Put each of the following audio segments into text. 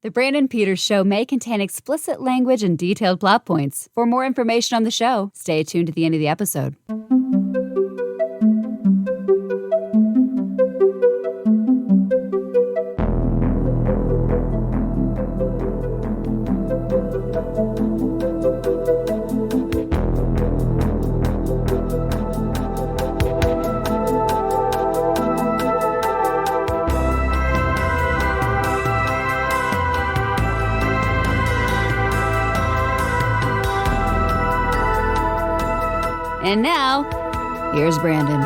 The Brandon Peters Show may contain explicit language and detailed plot points. For more information on the show, stay tuned to the end of the episode. And now, here's Brandon.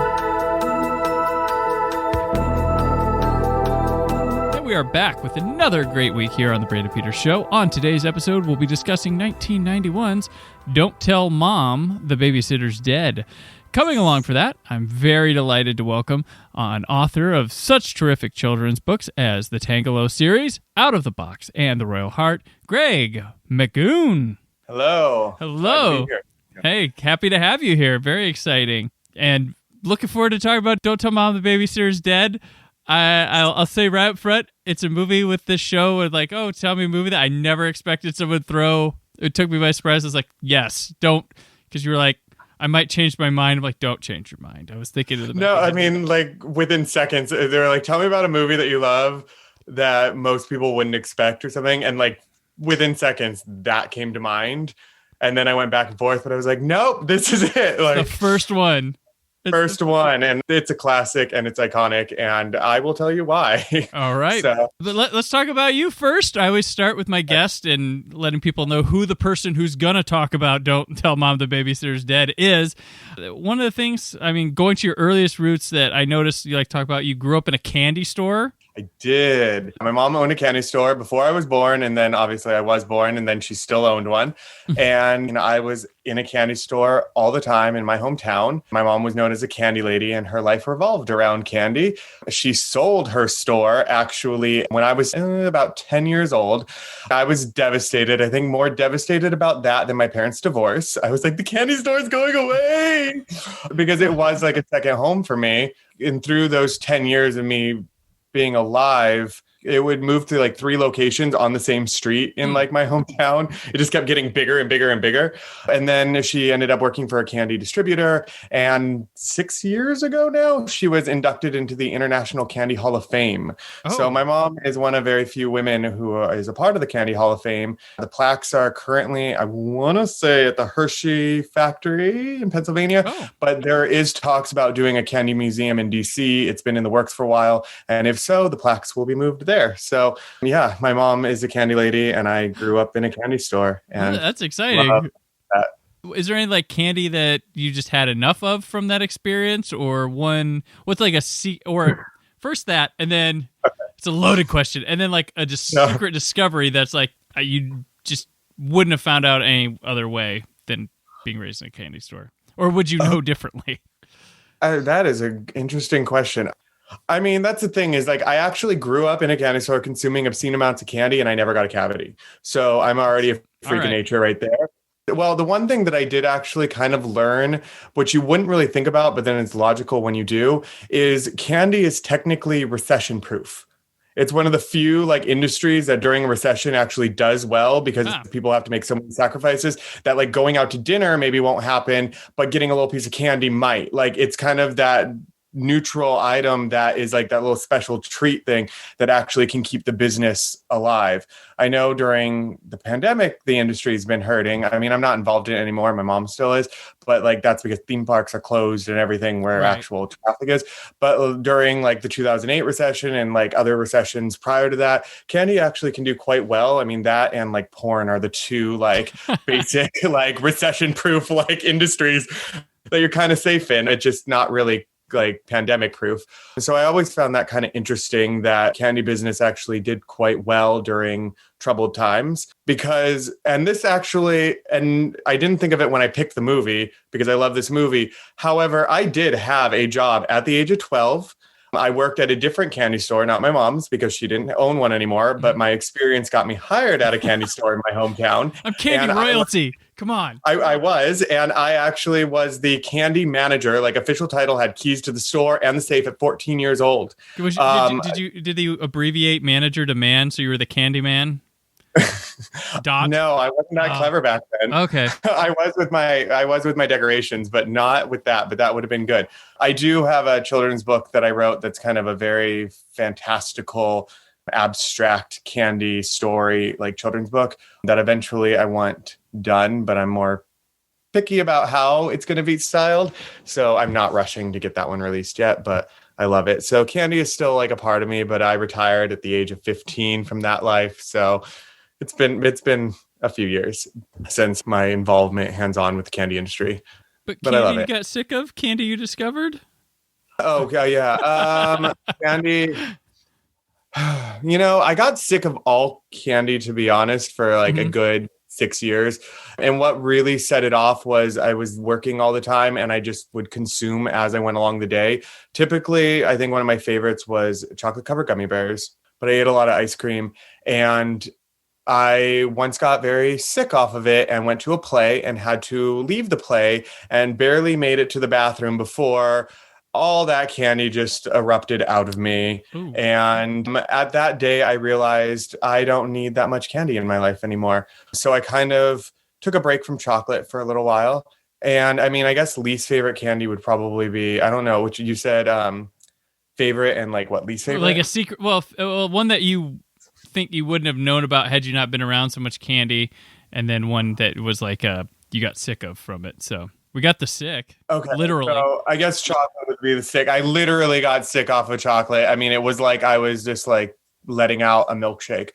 And we are back with another great week here on the Brandon Peters Show. On today's episode, we'll be discussing 1991's Don't Tell Mom the Babysitter's Dead. Coming along for that, I'm very delighted to welcome an author of such terrific children's books as the Tangelo series, Out of the Box, and The Royal Heart, Greg McGoon. Hello. Hello. Hey, happy to have you here. Very exciting. And looking forward to talking about Don't Tell Mom the Babysitter's Dead. I'll say right up front, it's a movie with this show with like, oh, tell me a movie that I never expected someone would throw. It took me by surprise. I was like, yes, don't. Because you were like, I might change my mind. I'm like, don't change your mind. I was thinking of the No, I mean, like within seconds, they were like, tell me about a movie that you love that most people wouldn't expect or something. And like within seconds, that came to mind. And then I went back and forth, but I was like, nope, this is it. Like the first one. First one. And it's a classic and it's iconic. And I will tell you why. All right. But let's talk about you first. I always start with my guest and letting people know who the person who's going to talk about Don't Tell Mom the Babysitter's Dead is. One of the things, I mean, going to your earliest roots that I noticed you like to talk about, you grew up in a candy store. I did. My mom owned a candy store before I was born. And then obviously I was born and then she still owned one. And I was in a candy store all the time in my hometown. My mom was known as a candy lady and her life revolved around candy. She sold her store actually when I was about 10 years old. I was devastated. I think more devastated about that than my parents' divorce. I was like, the candy store is going away because it was like a second home for me. And through those 10 years of me being alive, it would move to like 3 locations on the same street in like my hometown. It just kept getting bigger and bigger and bigger. And then she ended up working for a candy distributor. And 6 years ago now, she was inducted into the International Candy Hall of Fame. Oh. So my mom is one of very few women who is a part of the Candy Hall of Fame. The plaques are currently, I want to say, at the Hershey factory in Pennsylvania. Oh. But there is talks about doing a candy museum in DC. It's been in the works for a while. And if so, the plaques will be moved there. So yeah, my mom is a candy lady and I grew up in a candy store. And that's exciting. Is there any like candy that you just had enough of from that experience, or one with like or first that, and then it's a loaded question, and then like a secret discovery that's like you just wouldn't have found out any other way than being raised in a candy store, or would you know differently? That is an interesting question. I mean, that's the thing is like, I actually grew up in a candy store consuming obscene amounts of candy and I never got a cavity. So I'm already a freak of nature right there. Well, the one thing that I did actually kind of learn, which you wouldn't really think about, but then it's logical when you do, is candy is technically recession proof. It's one of the few like industries that during a recession actually does well because people have to make so many sacrifices that like going out to dinner maybe won't happen, but getting a little piece of candy might. Like it's kind of that neutral item that is like that little special treat thing that actually can keep the business alive. I know during the pandemic, the industry has been hurting. I mean, I'm not involved in it anymore. My mom still is, but like that's because theme parks are closed and everything where actual traffic is. But during like the 2008 recession and like other recessions prior to that, candy actually can do quite well. I mean, that and like porn are the two like basic like recession proof like industries that you're kind of safe in. It's just not really like pandemic proof. So I always found that kind of interesting that candy business actually did quite well during troubled times because, and this actually, and I didn't think of it when I picked the movie because I love this movie. However, I did have a job at the age of 12. I worked at a different candy store, not my mom's, because she didn't own one anymore. But my experience got me hired at a candy store in my hometown. I'm candy royalty. Come on. I was, and I actually was the candy manager. Like, official title, had keys to the store and the safe at 14 years old. Did you abbreviate manager to man, so you were the candy man? No, I wasn't that clever back then. Okay. I was with my decorations, but not with that. But that would have been good. I do have a children's book that I wrote that's kind of a very fantastical, abstract candy story, like children's book, that eventually I want done, but I'm more picky about how it's going to be styled. So I'm not rushing to get that one released yet, but I love it. So candy is still like a part of me, but I retired at the age of 15 from that life. So it's been a few years since my involvement hands-on with the candy industry. But I candy love you it. got sick of? Candy you discovered? Oh, yeah. Candy. I got sick of all candy, to be honest, for like a good 6 years. And what really set it off was I was working all the time and I just would consume as I went along the day. Typically, I think one of my favorites was chocolate covered gummy bears, but I ate a lot of ice cream, and I once got very sick off of it and went to a play and had to leave the play and barely made it to the bathroom before all that candy just erupted out of me. Ooh. And at that day, I realized I don't need that much candy in my life anymore. So I kind of took a break from chocolate for a little while. And I mean, I guess least favorite candy would probably be, I don't know, which you said favorite and like what least favorite? Like a secret, well, one that you think you wouldn't have known about had you not been around so much candy, and then one that was like you got sick of from it. So we got the sick. Okay. Literally. So I guess chocolate would be the sick. I literally got sick off of chocolate. I mean, it was like I was just like letting out a milkshake.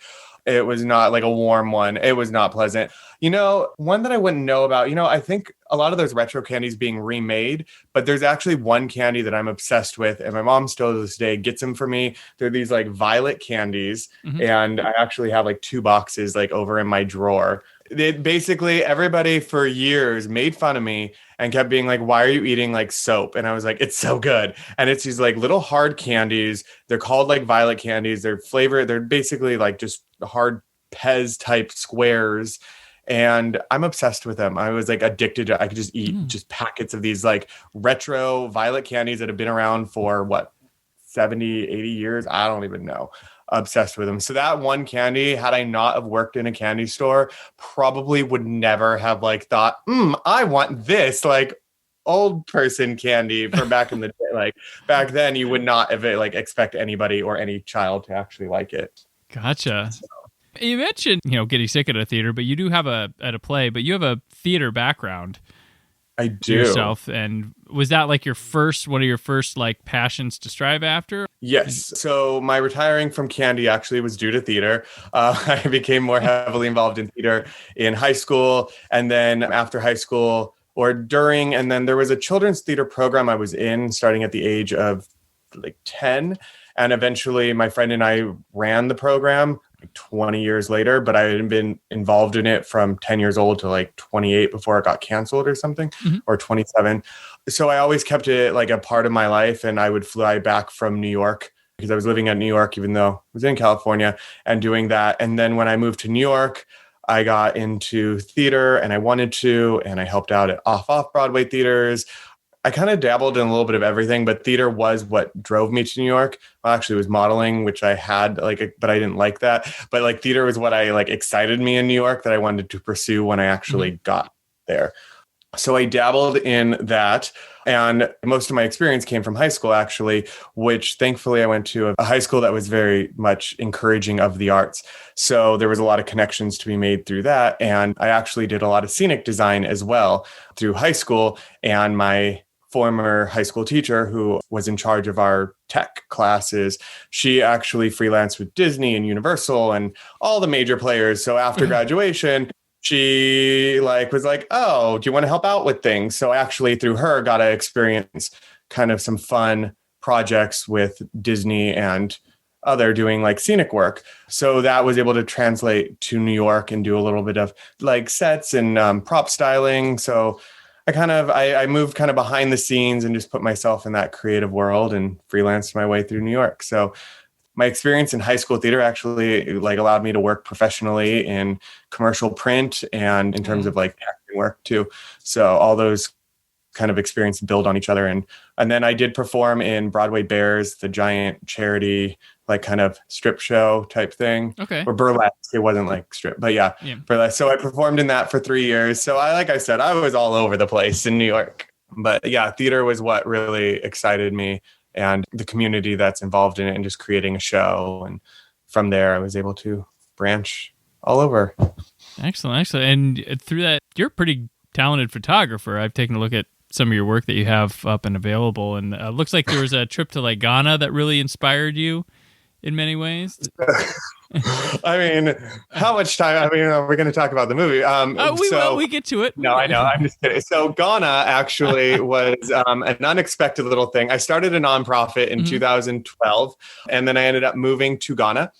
It was not like a warm one. It was not pleasant. One that I wouldn't know about, I think a lot of those retro candies being remade, but there's actually one candy that I'm obsessed with. And my mom still to this day gets them for me. They're these like violet candies. Mm-hmm. And I actually have like 2 boxes like over in my drawer. Basically, everybody for years made fun of me and kept being like, why are you eating like soap? And I was like, it's so good. And it's these like little hard candies. They're called like violet candies. They're flavored. They're basically like just hard Pez type squares. And I'm obsessed with them. I was like addicted to, I could just eat just packets of these like retro violet candies that have been around for 70, 80 years. I don't even know. Obsessed with them. So that one candy, had I not have worked in a candy store, probably would never have like thought, I want this like old person candy from back in the day. Like back then you would not have like expect anybody or any child to actually like it. Gotcha. So. You mentioned, getting sick at a theater, but you do have at a play, but you have a theater background. I do. Yourself. And was that like one of your first like passions to strive after? Yes. So my retiring from candy actually was due to theater. I became more heavily involved in theater in high school. And then after high school or during, and then there was a children's theater program I was in starting at the age of like 10. And eventually my friend and I ran the program 20 years later, but I hadn't been involved in it from 10 years old to like 28 before it got canceled or something, or 27. So I always kept it like a part of my life. And I would fly back from New York because I was living at New York, even though I was in California, and doing that. And then when I moved to New York, I got into theater and I wanted to, and I helped out at off-Broadway theaters. I kind of dabbled in a little bit of everything, but theater was what drove me to New York. Well, actually, it was modeling, which I had but I didn't like that. But like theater was what I like excited me in New York that I wanted to pursue when I actually got there. So I dabbled in that. And most of my experience came from high school, actually, which thankfully I went to a high school that was very much encouraging of the arts. So there was a lot of connections to be made through that. And I actually did a lot of scenic design as well through high school. And my former high school teacher who was in charge of our tech classes, she actually freelanced with Disney and Universal and all the major players. So after graduation, she was like, oh, do you want to help out with things? So actually through her got to experience kind of some fun projects with Disney and other doing like scenic work. So that was able to translate to New York and do a little bit of like sets and prop styling. So I moved kind of behind the scenes and just put myself in that creative world and freelanced my way through New York. So my experience in high school theater actually like allowed me to work professionally in commercial print and in terms of like acting work too. So all those kind of experience build on each other. And then I did perform in Broadway Bears, the giant charity, like kind of strip show type thing. Okay. Or burlesque. It wasn't like strip, but yeah. Burlesque. So I performed in that for 3 years. So like I said, I was all over the place in New York. But yeah, theater was what really excited me, and the community that's involved in it and just creating a show. And from there, I was able to branch all over. Excellent. And through that, you're a pretty talented photographer. I've taken a look at some of your work that you have up and available. And it looks like there was a trip to like Ghana that really inspired you in many ways. I mean, how much time? I mean, we're going to talk about the movie. We get to it. No, I know. I'm just kidding. So Ghana actually was an unexpected little thing. I started a nonprofit in 2012, and then I ended up moving to Ghana.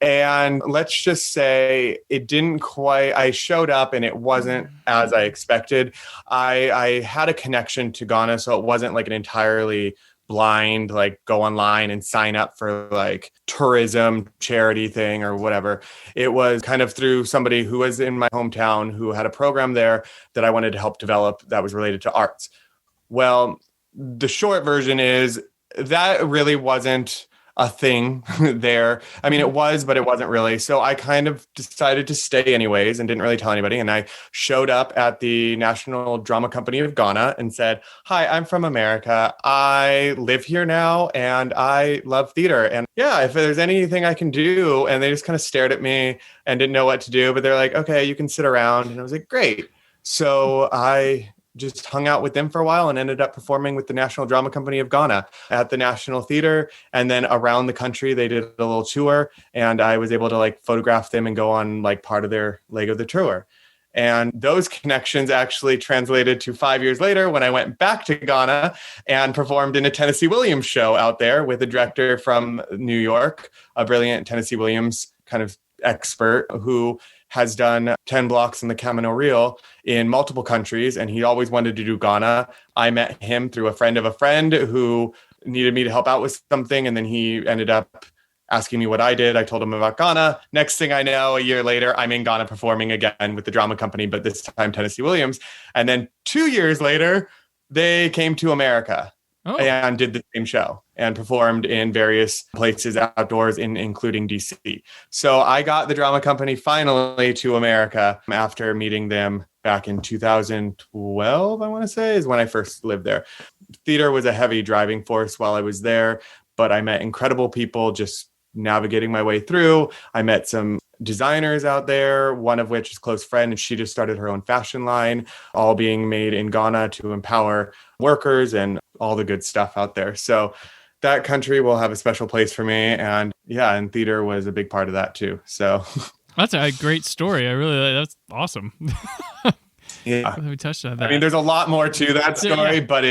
And let's just say it didn't quite, I showed up and it wasn't as I expected. I had a connection to Ghana, so it wasn't like an entirely blind, like go online and sign up for like tourism charity thing or whatever. It was kind of through somebody who was in my hometown who had a program there that I wanted to help develop that was related to arts. Well, the short version is that really wasn't a thing there. I mean, it was, but it wasn't really. So I kind of decided to stay anyways and didn't really tell anybody. And I showed up at the National Drama Company of Ghana and said, "Hi, I'm from America. I live here now and I love theater. And yeah, if there's anything I can do." And they just kind of stared at me and didn't know what to do. But they're like, "Okay, you can sit around." And I was like, "Great." So I just hung out with them for a while and ended up performing with the National Drama Company of Ghana at the National Theater. And then around the country, they did a little tour, and I was able to like photograph them and go on like part of their leg of the tour. And those connections actually translated to 5 years later when I went back to Ghana and performed in a Tennessee Williams show out there with a director from New York, a brilliant Tennessee Williams kind of expert who has done 10 blocks in the Camino Real in multiple countries, and he always wanted to do Ghana. I met him through a friend of a friend who needed me to help out with something, and then he ended up asking me what I did. I told him about Ghana. Next thing I know, a year later, I'm in Ghana performing again with the drama company, but this time Tennessee Williams. And then 2 years later, they came to America and did the same show and performed in various places outdoors, including DC. So I got the drama company finally to America after meeting them back in 2012, I want to say, is when I first lived there. Theater was a heavy driving force while I was there, but I met incredible people just navigating my way through. I met some designers out there, one of which is a close friend, and she just started her own fashion line, all being made in Ghana to empower workers and all the good stuff out there. So that country will have a special place for me. And yeah, and theater was a big part of that too. So that's a great story. That's awesome. Yeah. We touched on that. I mean, there's a lot more to that story, but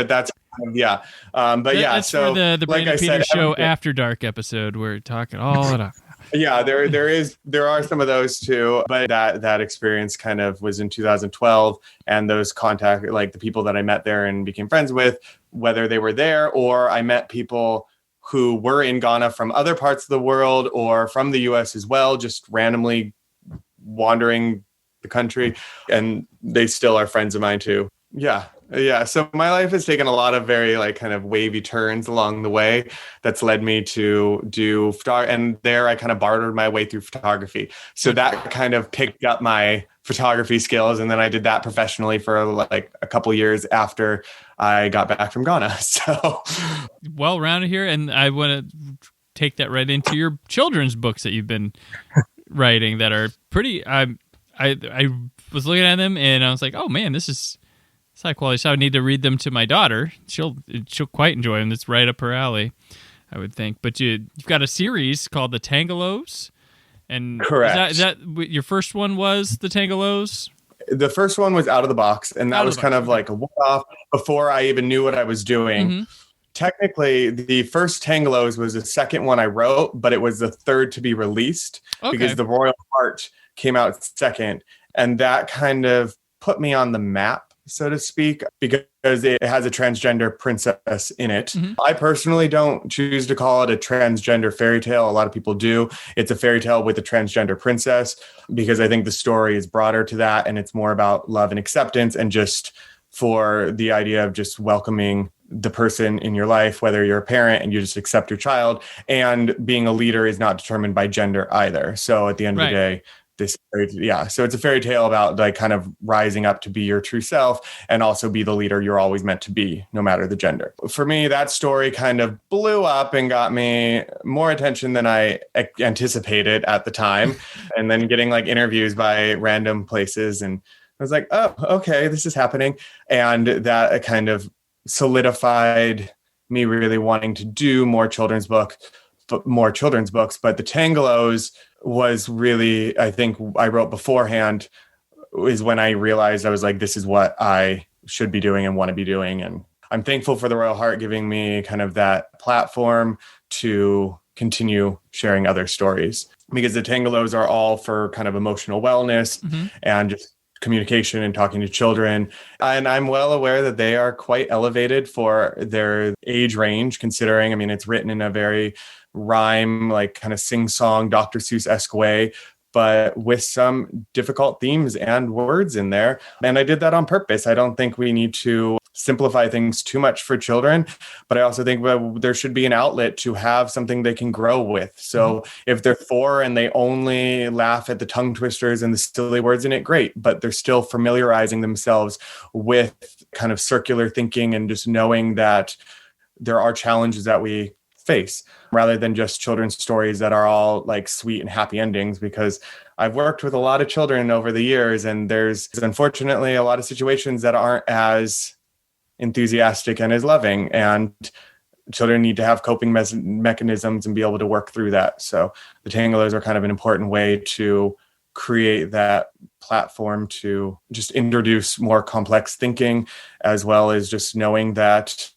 that's, yeah. But yeah, that's so for the like Brandon I Peters said, Show After Dark episode. We're talking all it up. Yeah, there are some of those too, but that experience kind of was in 2012, and those contact, like the people that I met there and became friends with, whether they were there or I met people who were in Ghana from other parts of the world or from the US as well, just randomly wandering the country, and they still are friends of mine too. Yeah. So my life has taken a lot of very like kind of wavy turns along the way that's led me to do and there I kind of bartered my way through photography. So that kind of picked up my photography skills, and then I did that professionally for like a couple years after I got back from Ghana. So well-rounded here, and I want to take that right into your children's books that you've been writing that are pretty. I was looking at them and I was like, oh man, this is high quality. So I would need to read them to my daughter. She'll quite enjoy them. It's right up her alley, I would think. But you've got a series called The Tangalos. And correct. Is that your first one was The Tangalos? The first one was Out of the Box, and that was kind of like a one-off before I even knew what I was doing. Mm-hmm. Technically, the first Tangalos was the second one I wrote, but it was the third to be released because The Royal Heart came out second, and that kind of put me on the map so to speak, because it has a transgender princess in it. I personally don't choose to call it a transgender fairy tale. A lot of people do. It's a fairy tale with a transgender princess, because I think the story is broader to that, and it's more about love and acceptance, and just for the idea of just welcoming the person in your life, whether you're a parent and you just accept your child, and being a leader is not determined by gender either. So at the end of the day, so it's a fairy tale about like kind of rising up to be your true self and also be the leader you're always meant to be, no matter the gender. For me, that story kind of blew up and got me more attention than I anticipated at the time. And then getting like interviews by random places, and I was like, oh, okay, this is happening. And that kind of solidified me really wanting to do more children's books. But the Tangelos was really, I think I wrote beforehand, is when I realized I was like, this is what I should be doing and want to be doing. And I'm thankful for the Royal Heart giving me kind of that platform to continue sharing other stories, because the Tangelos are all for kind of emotional wellness and just communication and talking to children. And I'm well aware that they are quite elevated for their age range, considering, I mean, it's written in a very rhyme, like kind of sing-song, Dr. Seuss-esque way, but with some difficult themes and words in there. And I did that on purpose. I don't think we need to simplify things too much for children, but I also think there should be an outlet to have something they can grow with. So if they're 4 and they only laugh at the tongue twisters and the silly words in it, great, but they're still familiarizing themselves with kind of circular thinking and just knowing that there are challenges that we face, rather than just children's stories that are all like sweet and happy endings. Because I've worked with a lot of children over the years, and there's unfortunately a lot of situations that aren't as enthusiastic and as loving, and children need to have coping mechanisms and be able to work through that. So the Tangelos are kind of an important way to create that platform to just introduce more complex thinking, as well as just knowing that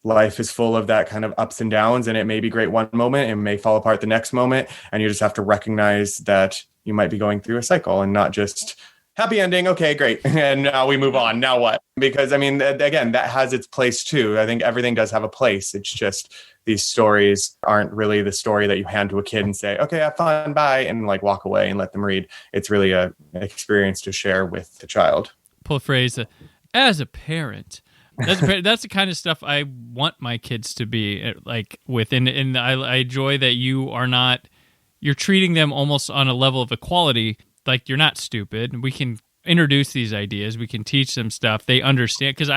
life is full of that kind of ups and downs, and it may be great one moment and may fall apart the next moment. And you just have to recognize that you might be going through a cycle and not just happy ending. Okay, great. And now we move on. Now what? Because I mean, again, that has its place too. I think everything does have a place. It's just these stories aren't really the story that you hand to a kid and say, okay, have fun, bye, and like walk away and let them read. It's really an experience to share with the child. Pull a phrase, as a parent. That's the kind of stuff I want my kids to be like within. And I enjoy that you're treating them almost on a level of equality. Like, you're not stupid. We can introduce these ideas. We can teach them stuff. They understand, because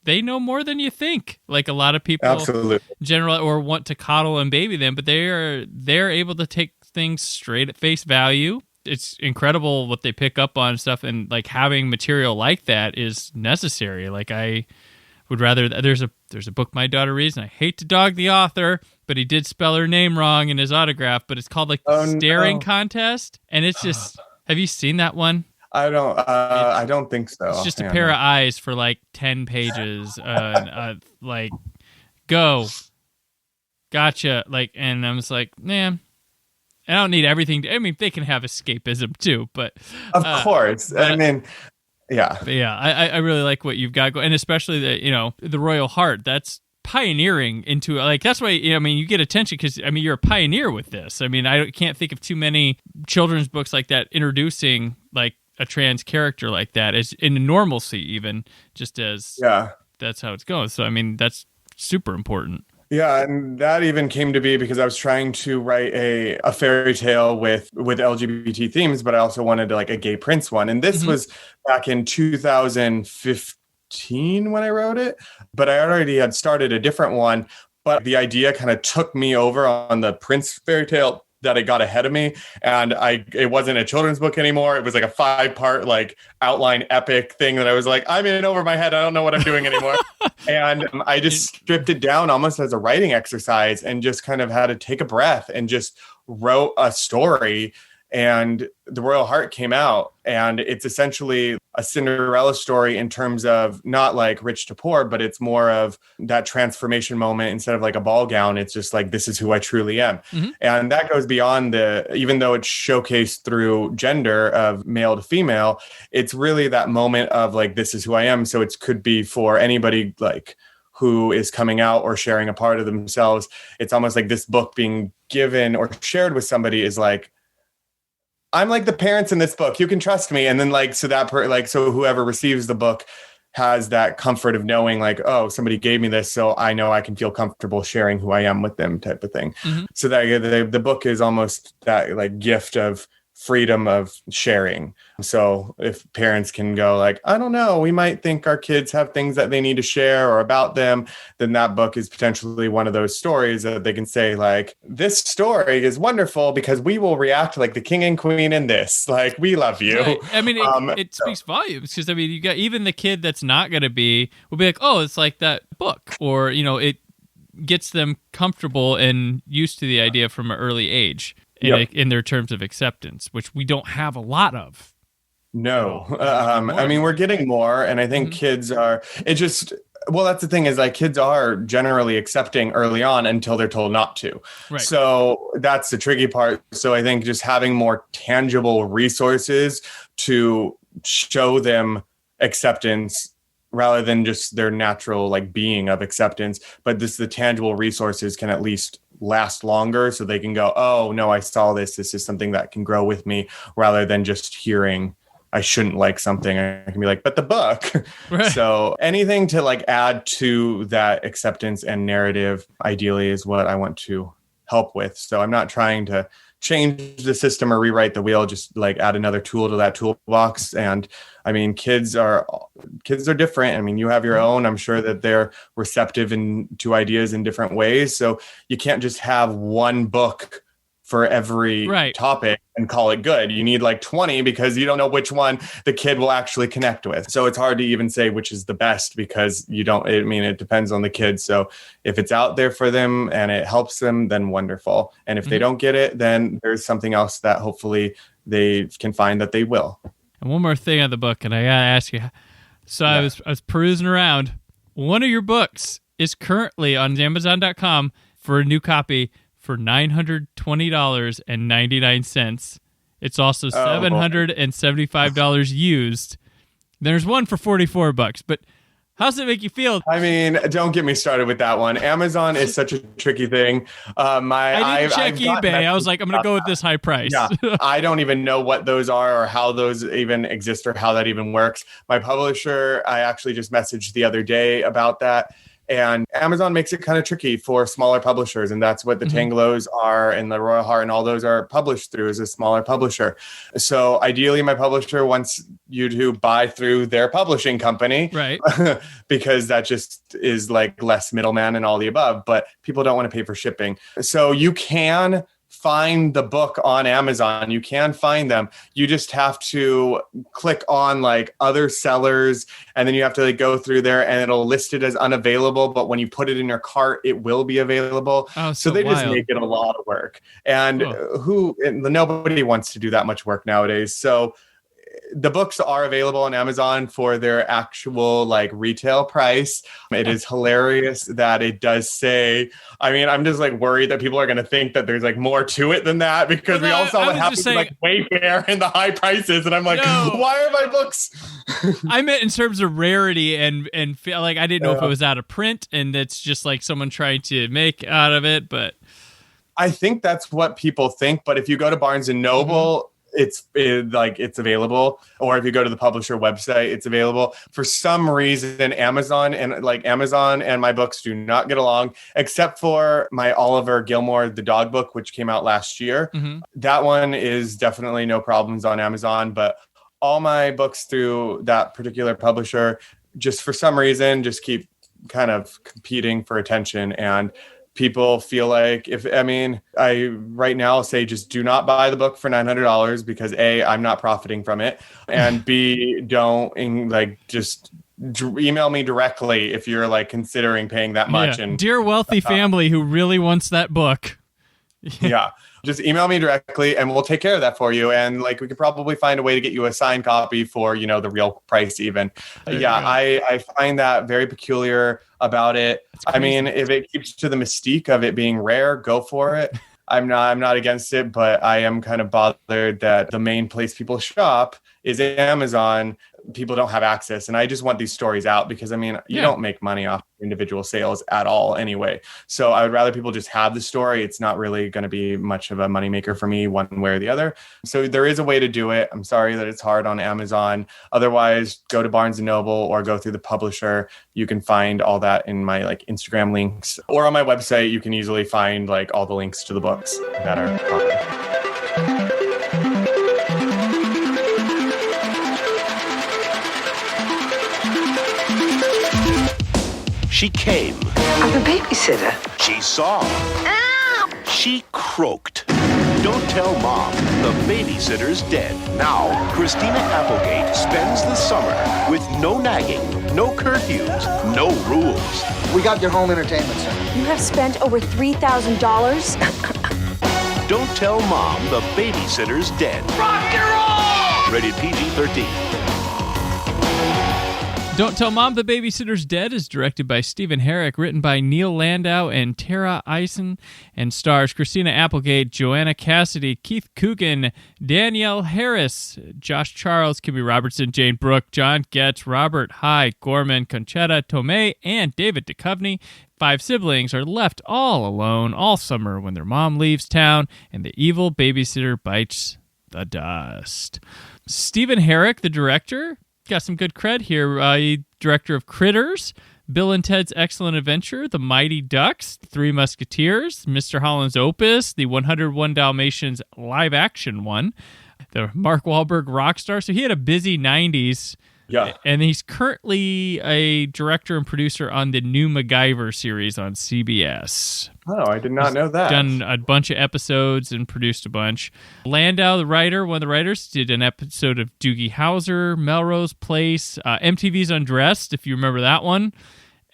they know more than you think. Like, a lot of people, absolutely, generally, or want to coddle and baby them, but they're able to take things straight at face value. It's incredible what they pick up on stuff, and like having material like that is necessary. Like, I would rather, there's a book my daughter reads, and I hate to dog the author, but he did spell her name wrong in his autograph, but it's called like the Staring Contest. And it's just, have you seen that one? I don't think so. It's just a pair of eyes for like 10 pages. Like, go, gotcha. Like, and I'm just like, man, I don't need everything. I mean, they can have escapism too, but of course. I mean, yeah. Yeah, I really like what you've got going, and especially the Royal Heart. That's pioneering into, like, that's why, I mean, you get attention because, I mean, you're a pioneer with this. I mean, I can't think of too many children's books like that introducing like a trans character like that as in normalcy, even just as that's how it's going. So I mean, that's super important. Yeah, and that even came to be because I was trying to write a fairy tale with LGBT themes, but I also wanted like a gay prince one. And this was back in 2015 when I wrote it, but I already had started a different one. But the idea kind of took me over on the prince fairy tale that it got ahead of me, and it wasn't a children's book anymore. It was like a 5-part like outline epic thing that I was like, I'm in over my head. I don't know what I'm doing anymore. And I just stripped it down almost as a writing exercise and just kind of had to take a breath and just wrote a story. and The Royal Heart came out, and it's essentially a Cinderella story in terms of not like rich to poor, but it's more of that transformation moment. Instead of like a ball gown, it's just like, this is who I truly am. And that goes beyond even though it's showcased through gender of male to female, it's really that moment of like, this is who I am. So it could be for anybody like who is coming out or sharing a part of themselves. It's almost like this book being given or shared with somebody is like, I'm like the parents in this book. You can trust me. And then like, so so whoever receives the book has that comfort of knowing like, oh, somebody gave me this, so I know I can feel comfortable sharing who I am with them, type of thing. So that the book is almost that like gift of freedom of sharing. So if parents can go like, I don't know, we might think our kids have things that they need to share or about them, then that book is potentially one of those stories that they can say like, this story is wonderful because we will react like the king and queen in this. Like, we love you. Right. I mean, it speaks volumes because, I mean, you got even the kid that's not going to be, will be like, oh, it's like that book, or, you know, it gets them comfortable and used to the idea from an early age. In their terms of acceptance, which we don't have a lot of. No. I mean, we're getting more, and I think kids are, that's the thing is like kids are generally accepting early on until they're told not to. Right. So that's the tricky part. So I think just having more tangible resources to show them acceptance rather than just their natural like being of acceptance, but the tangible resources can at least last longer, so they can go, oh no, I saw this is something that can grow with me, rather than just hearing I shouldn't like something. I can be like, but the book. Right. So anything to like add to that acceptance and narrative ideally is what I want to help with. So I'm not trying to change the system or rewrite the wheel, just like add another tool to that toolbox. And I mean, kids are different. I mean, you have your own. I'm sure that they're receptive to ideas in different ways. So you can't just have one book for every topic and call it good. You need like 20 because you don't know which one the kid will actually connect with. So it's hard to even say which is the best because it depends on the kid. So if it's out there for them and it helps them, then wonderful. And if they don't get it, then there's something else that hopefully they can find that they will. And one more thing on the book, and I gotta ask you. So I was perusing around. One of your books is currently on Amazon.com for a new copy for $920.99. It's also $775 used. There's one for $44, but how's it make you feel? I mean, don't get me started with that one. Amazon is such a tricky thing. I didn't check eBay. I was like, I'm going to go with this high price. Yeah, I don't even know what those are or how those even exist or how that even works. My publisher, I actually just messaged the other day about that. And Amazon makes it kind of tricky for smaller publishers. And that's what the Tanglos are, and the Royal Heart and all those are published through, as a smaller publisher. So ideally, my publisher wants you to buy through their publishing company. Right. Because that just is like less middleman and all the above. But people don't want to pay for shipping. So you can find the book on Amazon. You can find them. You just have to click on like other sellers, and then you have to like go through there, and it'll list it as unavailable. But when you put it in your cart, it will be available. Oh, so they just make it a lot of work. And nobody wants to do that much work nowadays. So the books are available on Amazon for their actual like retail price. It is hilarious that it does say, I mean, I'm just like worried that people are going to think that there's like more to it than that, because we all saw what happened with like Wayfair and the high prices. And I'm like, why are my books? I meant in terms of rarity and feel like I didn't know if it was out of print and it's just like someone trying to make out of it. But I think that's what people think. But if you go to Barnes and Noble, it's available, or if you go to the publisher website, it's available. For some reason, Amazon and my books do not get along, except for my Oliver Gilmore, the dog book, which came out last year. That one is definitely no problems on Amazon, but all my books through that particular publisher, just for some reason, just keep kind of competing for attention. And people feel like I right now say just do not buy the book for $900 because A, I'm not profiting from it, and B, don't just email me directly if you're like considering paying that much. And dear wealthy family who really wants that book. Yeah. Just email me directly and we'll take care of that for you. And like, we could probably find a way to get you a signed copy for, the real price even. I find that very peculiar about it. I mean, if it keeps to the mystique of it being rare, go for it. I'm not against it, but I am kind of bothered that the main place people shop is Amazon. People don't have access. And I just want these stories out because, you don't make money off individual sales at all anyway. So I would rather people just have the story. It's not really going to be much of a moneymaker for me one way or the other. So there is a way to do it. I'm sorry that it's hard on Amazon. Otherwise, go to Barnes & Noble or go through the publisher. You can find all that in my Instagram links, or on my website. You can easily find all the links to the books that are popular. She came. I'm a babysitter. She saw. Ow! She croaked. Don't tell Mom, the babysitter's dead. Now, Christina Applegate spends the summer with no nagging, no curfews, no rules. We got your home entertainment center. You have spent over $3,000? Don't tell Mom, the babysitter's dead. Rock and roll! Rated PG-13. Don't Tell Mom the Babysitter's Dead is directed by Stephen Herrick, written by Neil Landau and Tara Eisen, and stars Christina Applegate, Joanna Cassidy, Keith Coogan, Danielle Harris, Josh Charles, Kimmy Robertson, Jane Brooke, John Getz, Robert Hyde, Gorman, Conchetta Tomei, and David Duchovny. 5 siblings are left all alone all summer when their mom leaves town and the evil babysitter bites the dust. Stephen Herrick, the director, got some good cred here. Director of Critters, Bill and Ted's Excellent Adventure, The Mighty Ducks, Three Musketeers, Mr. Holland's Opus, the 101 Dalmatians live-action one, the Mark Wahlberg Rockstar. So he had a busy 90s. Yeah. And he's currently a director and producer on the new MacGyver series on CBS. Oh, I did not know that. Done a bunch of episodes and produced a bunch. Landau, the writer, one of the writers, did an episode of Doogie Howser, Melrose Place, MTV's Undressed, if you remember that one,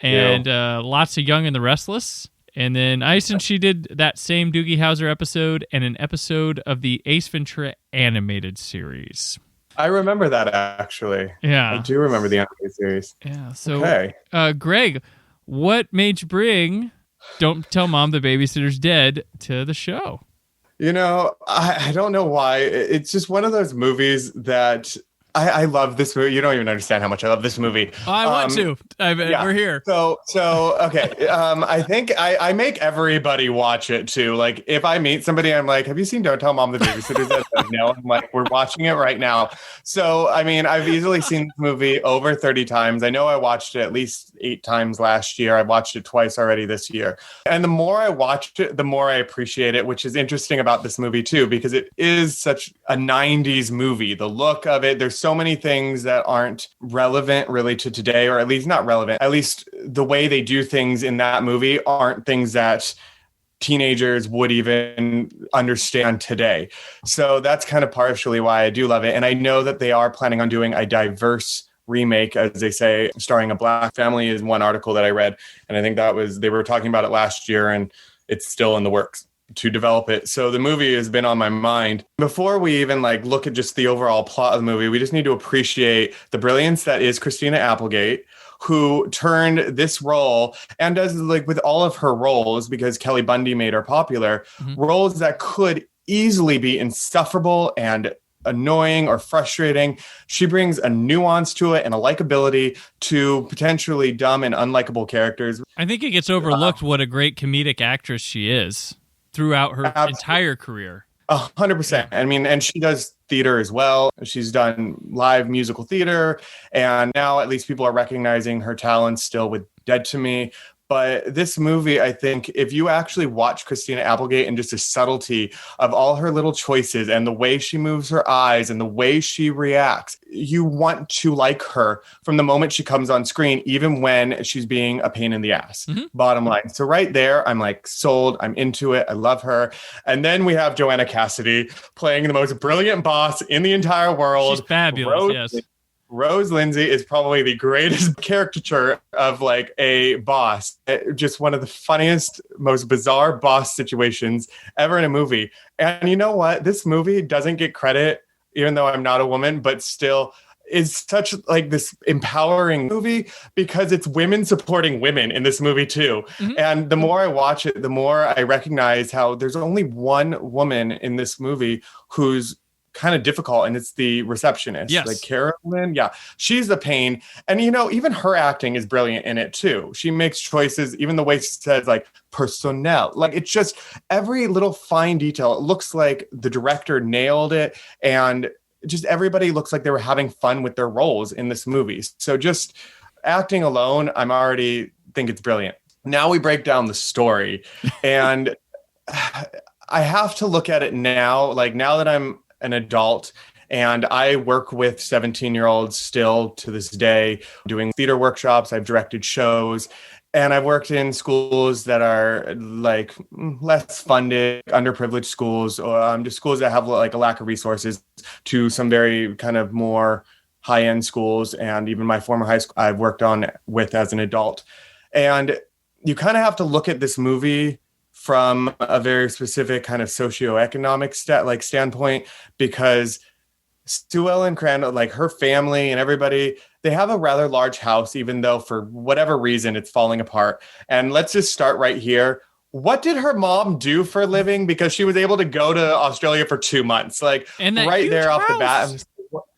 and lots of Young and the Restless. And then Eisen, she did that same Doogie Howser episode and an episode of the Ace Ventura animated series. I remember that, actually. Yeah. I do remember the animated series. Yeah. So, okay. Greg, what made you bring Don't Tell Mom the Babysitter's Dead to the show? I don't know why. It's just one of those movies that I love this movie. You don't even understand how much I love this movie. I want to. We're here. So okay. I think I make everybody watch it too. Like if I meet somebody, I'm like, have you seen Don't Tell Mom the Babysitter's Dead? No. I'm like, we're watching it right now. So, I've easily seen this movie over 30 times. I know I watched it at least 8 times last year. I watched it twice already this year. And the more I watched it, the more I appreciate it, which is interesting about this movie too, because it is such a 90s movie. The look of it, there's so many things that aren't relevant really to today, or at least not relevant. At least the way they do things in that movie aren't things that teenagers would even understand today. So that's kind of partially why I do love it. And I know that they are planning on doing a diverse remake, as they say, starring a Black family is one article that I read. And I think they were talking about it last year and it's still in the works to develop it. So the movie has been on my mind. Before we even look at just the overall plot of the movie, we just need to appreciate the brilliance that is Christina Applegate, who turned this role and does with all of her roles, because Kelly Bundy made her popular, roles that could easily be insufferable and annoying or frustrating. She brings a nuance to it and a likability to potentially dumb and unlikable characters. I think it gets overlooked what a great comedic actress she is throughout her entire career. 100%. And she does theater as well. She's done live musical theater, and now at least people are recognizing her talents still with Dead to Me. But this movie, I think, if you actually watch Christina Applegate and just the subtlety of all her little choices and the way she moves her eyes and the way she reacts, you want to like her from the moment she comes on screen, even when she's being a pain in the ass. Bottom line. So right there, I'm sold. I'm into it. I love her. And then we have Joanna Cassidy playing the most brilliant boss in the entire world. She's fabulous, yes. Rose Lindsay is probably the greatest caricature of like a boss. Just one of the funniest, most bizarre boss situations ever in a movie. And you know what? This movie doesn't get credit, even though I'm not a woman, but still is such like this empowering movie because it's women supporting women in this movie too. Mm-hmm. And the more I watch it, the more I recognize how there's only one woman in this movie who's kind of difficult, and it's the receptionist. Yes. Like Carolyn. Yeah. She's the pain. And even her acting is brilliant in it too. She makes choices, even the way she says like personnel. Like it's just every little fine detail. It looks like the director nailed it, and just everybody looks like they were having fun with their roles in this movie. So just acting alone, I'm already think it's brilliant. Now we break down the story, and I have to look at it now, like now that I'm an adult and I work with 17-year-olds still to this day, doing theater workshops. I've directed shows, and I've worked in schools that are like less funded, underprivileged schools, or just schools that have like a lack of resources, to some very kind of more high-end schools. And even my former high school I've worked on with as an adult. And you kind of have to look at this movie from a very specific kind of socioeconomic standpoint, because Sue Ellen Crandall, like her family and everybody, they have a rather large house, even though for whatever reason it's falling apart. And let's just start right here. What did her mom do for a living? Because she was able to go to Australia for 2 months, like right there off the bat.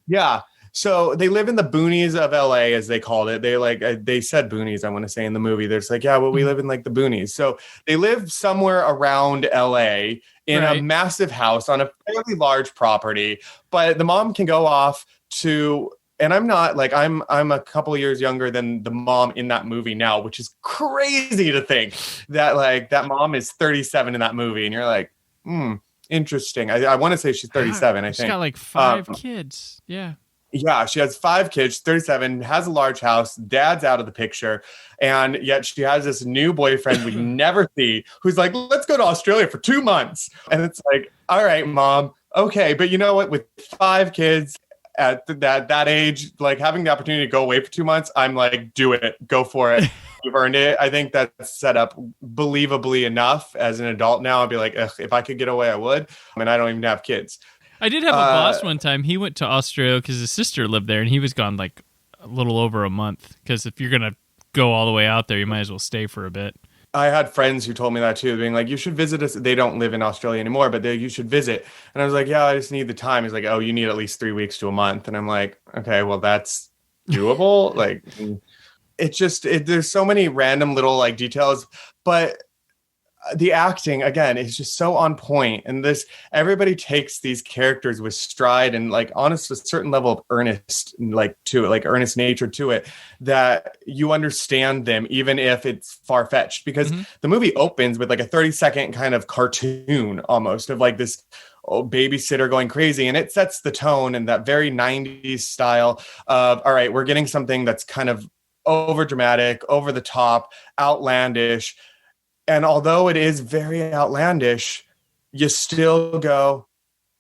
Yeah. So they live in the boonies of LA, as they called it. They said boonies, I want to say, in the movie. There's like, yeah, well, we live in like the boonies. So they live somewhere around LA in a massive house on a fairly large property. But the mom can go off to, and I'm not like, I'm a couple of years younger than the mom in that movie now, which is crazy to think that like that mom is 37 in that movie. And you're like, interesting. I want to say she's 37, I think. She's got like 5 kids. Yeah. Yeah, she has 5 kids, 37, has a large house, dad's out of the picture, and yet she has this new boyfriend we never see who's like, let's go to Australia for 2 months. And it's like, all right, mom, okay. But you know what? With 5 kids at that age, like having the opportunity to go away for 2 months, I'm like, do it, go for it. You've earned it. I think that's set up believably enough as an adult now. I'd be like, if I could get away, I would. And I don't even have kids. I did have a boss one time. He went to Australia because his sister lived there, and he was gone like a little over a month. Because if you're going to go all the way out there, you might as well stay for a bit. I had friends who told me that too, being like, you should visit us. They don't live in Australia anymore, but you should visit. And I was like, yeah, I just need the time. He's like, oh, you need at least 3 weeks to a month. And I'm like, okay, well, that's doable. Like, there's so many random little like details, but the acting again is just so on point, and everybody takes these characters with stride and like honestly a certain level of earnest earnest nature to it, that you understand them even if it's far-fetched, because the movie opens with like a 30-second kind of cartoon almost of like this babysitter going crazy, and it sets the tone in that very 90s style of, all right, we're getting something that's kind of over dramatic, over the top, outlandish. And although it is very outlandish, you still go,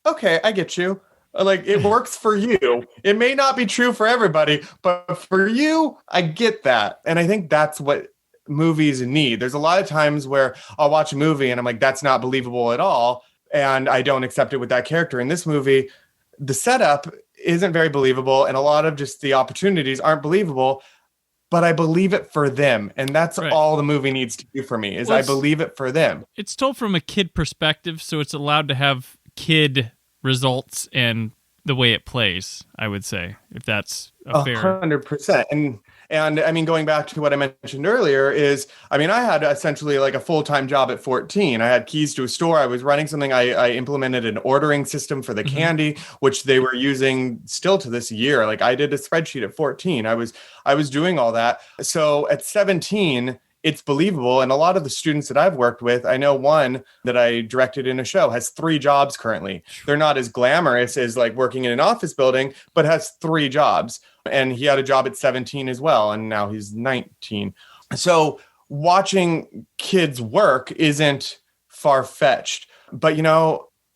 okay, I get you. Like, it works for you. It may not be true for everybody, but for you, I get that. And I think that's what movies need. There's a lot of times where I'll watch a movie and I'm like, that's not believable at all, and I don't accept it with that character. In this movie, the setup isn't very believable, and a lot of just the opportunities aren't believable. But I believe it for them. And that's all the movie needs to do for me, is I believe it for them. It's told from a kid perspective, so it's allowed to have kid results and the way it plays, I would say, if that's a fair... 100%. And I mean, going back to what I mentioned earlier is, I mean, I had essentially like a full-time job at 14. I had keys to a store. I was running something. I implemented an ordering system for the candy, which they were using still to this year. Like I did a spreadsheet at 14. I was doing all that. So at 17, it's believable. And a lot of the students that I've worked with, I know one that I directed in a show has 3 jobs currently. They're not as glamorous as like working in an office building, but has 3 jobs. And he had a job at 17 as well. And now he's 19. So watching kids work isn't far-fetched. But,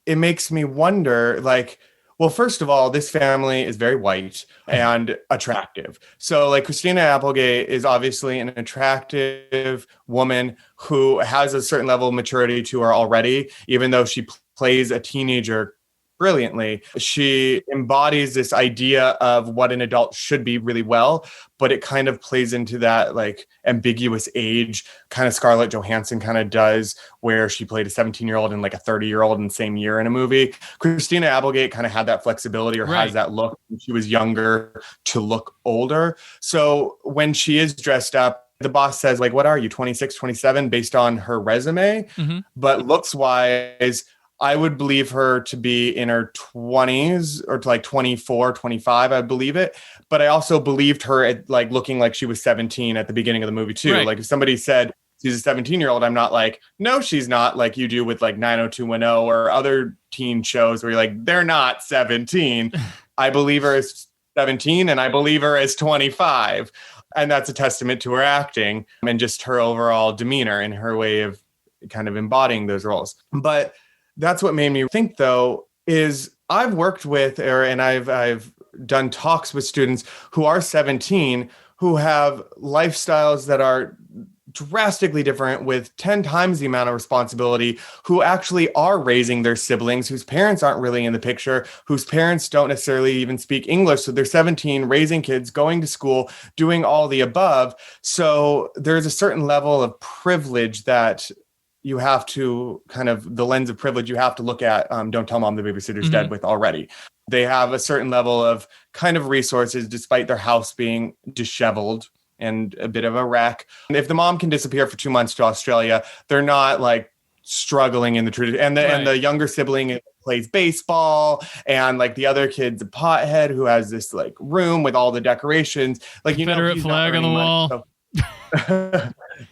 it makes me wonder, like, Well, first of all, this family is very white and attractive. So, like, Christina Applegate is obviously an attractive woman who has a certain level of maturity to her already, even though she plays a teenager brilliantly. She embodies this idea of what an adult should be really well, but it kind of plays into that like ambiguous age, kind of Scarlett Johansson kind of does, where she played a 17-year-old and like a 30-year-old in the same year in a movie. Christina Applegate kind of had that flexibility, or has that look when she was younger to look older. So when she is dressed up, the boss says, like, what are you, 26, 27, based on her resume? But looks wise, I would believe her to be in her 20s, or to like 24, 25, I believe it. But I also believed her at like looking like she was 17 at the beginning of the movie too. Like if somebody said she's a 17-year-old, I'm not like, no, she's not, like you do with like 90210 or other teen shows where you're like, they're not 17. I believe her as 17 and I believe her as 25. And that's a testament to her acting and just her overall demeanor and her way of kind of embodying those roles. But that's what made me think, though, is I've worked with, and I've done talks with students who are 17, who have lifestyles that are drastically different with 10 times the amount of responsibility, who actually are raising their siblings, whose parents aren't really in the picture, whose parents don't necessarily even speak English. So they're 17, raising kids, going to school, doing all the above. So there's a certain level of privilege that you have to kind of, the lens of privilege you have to look at Don't Tell Mom the Babysitter's Dead with already. They have a certain level of kind of resources despite their house being disheveled and a bit of a wreck. And if the mom can disappear for 2 months to Australia, they're not like struggling in the tradition. And the younger sibling plays baseball, and like the other kid's a pothead who has this like room with all the decorations. Like, Confederate flag on the wall.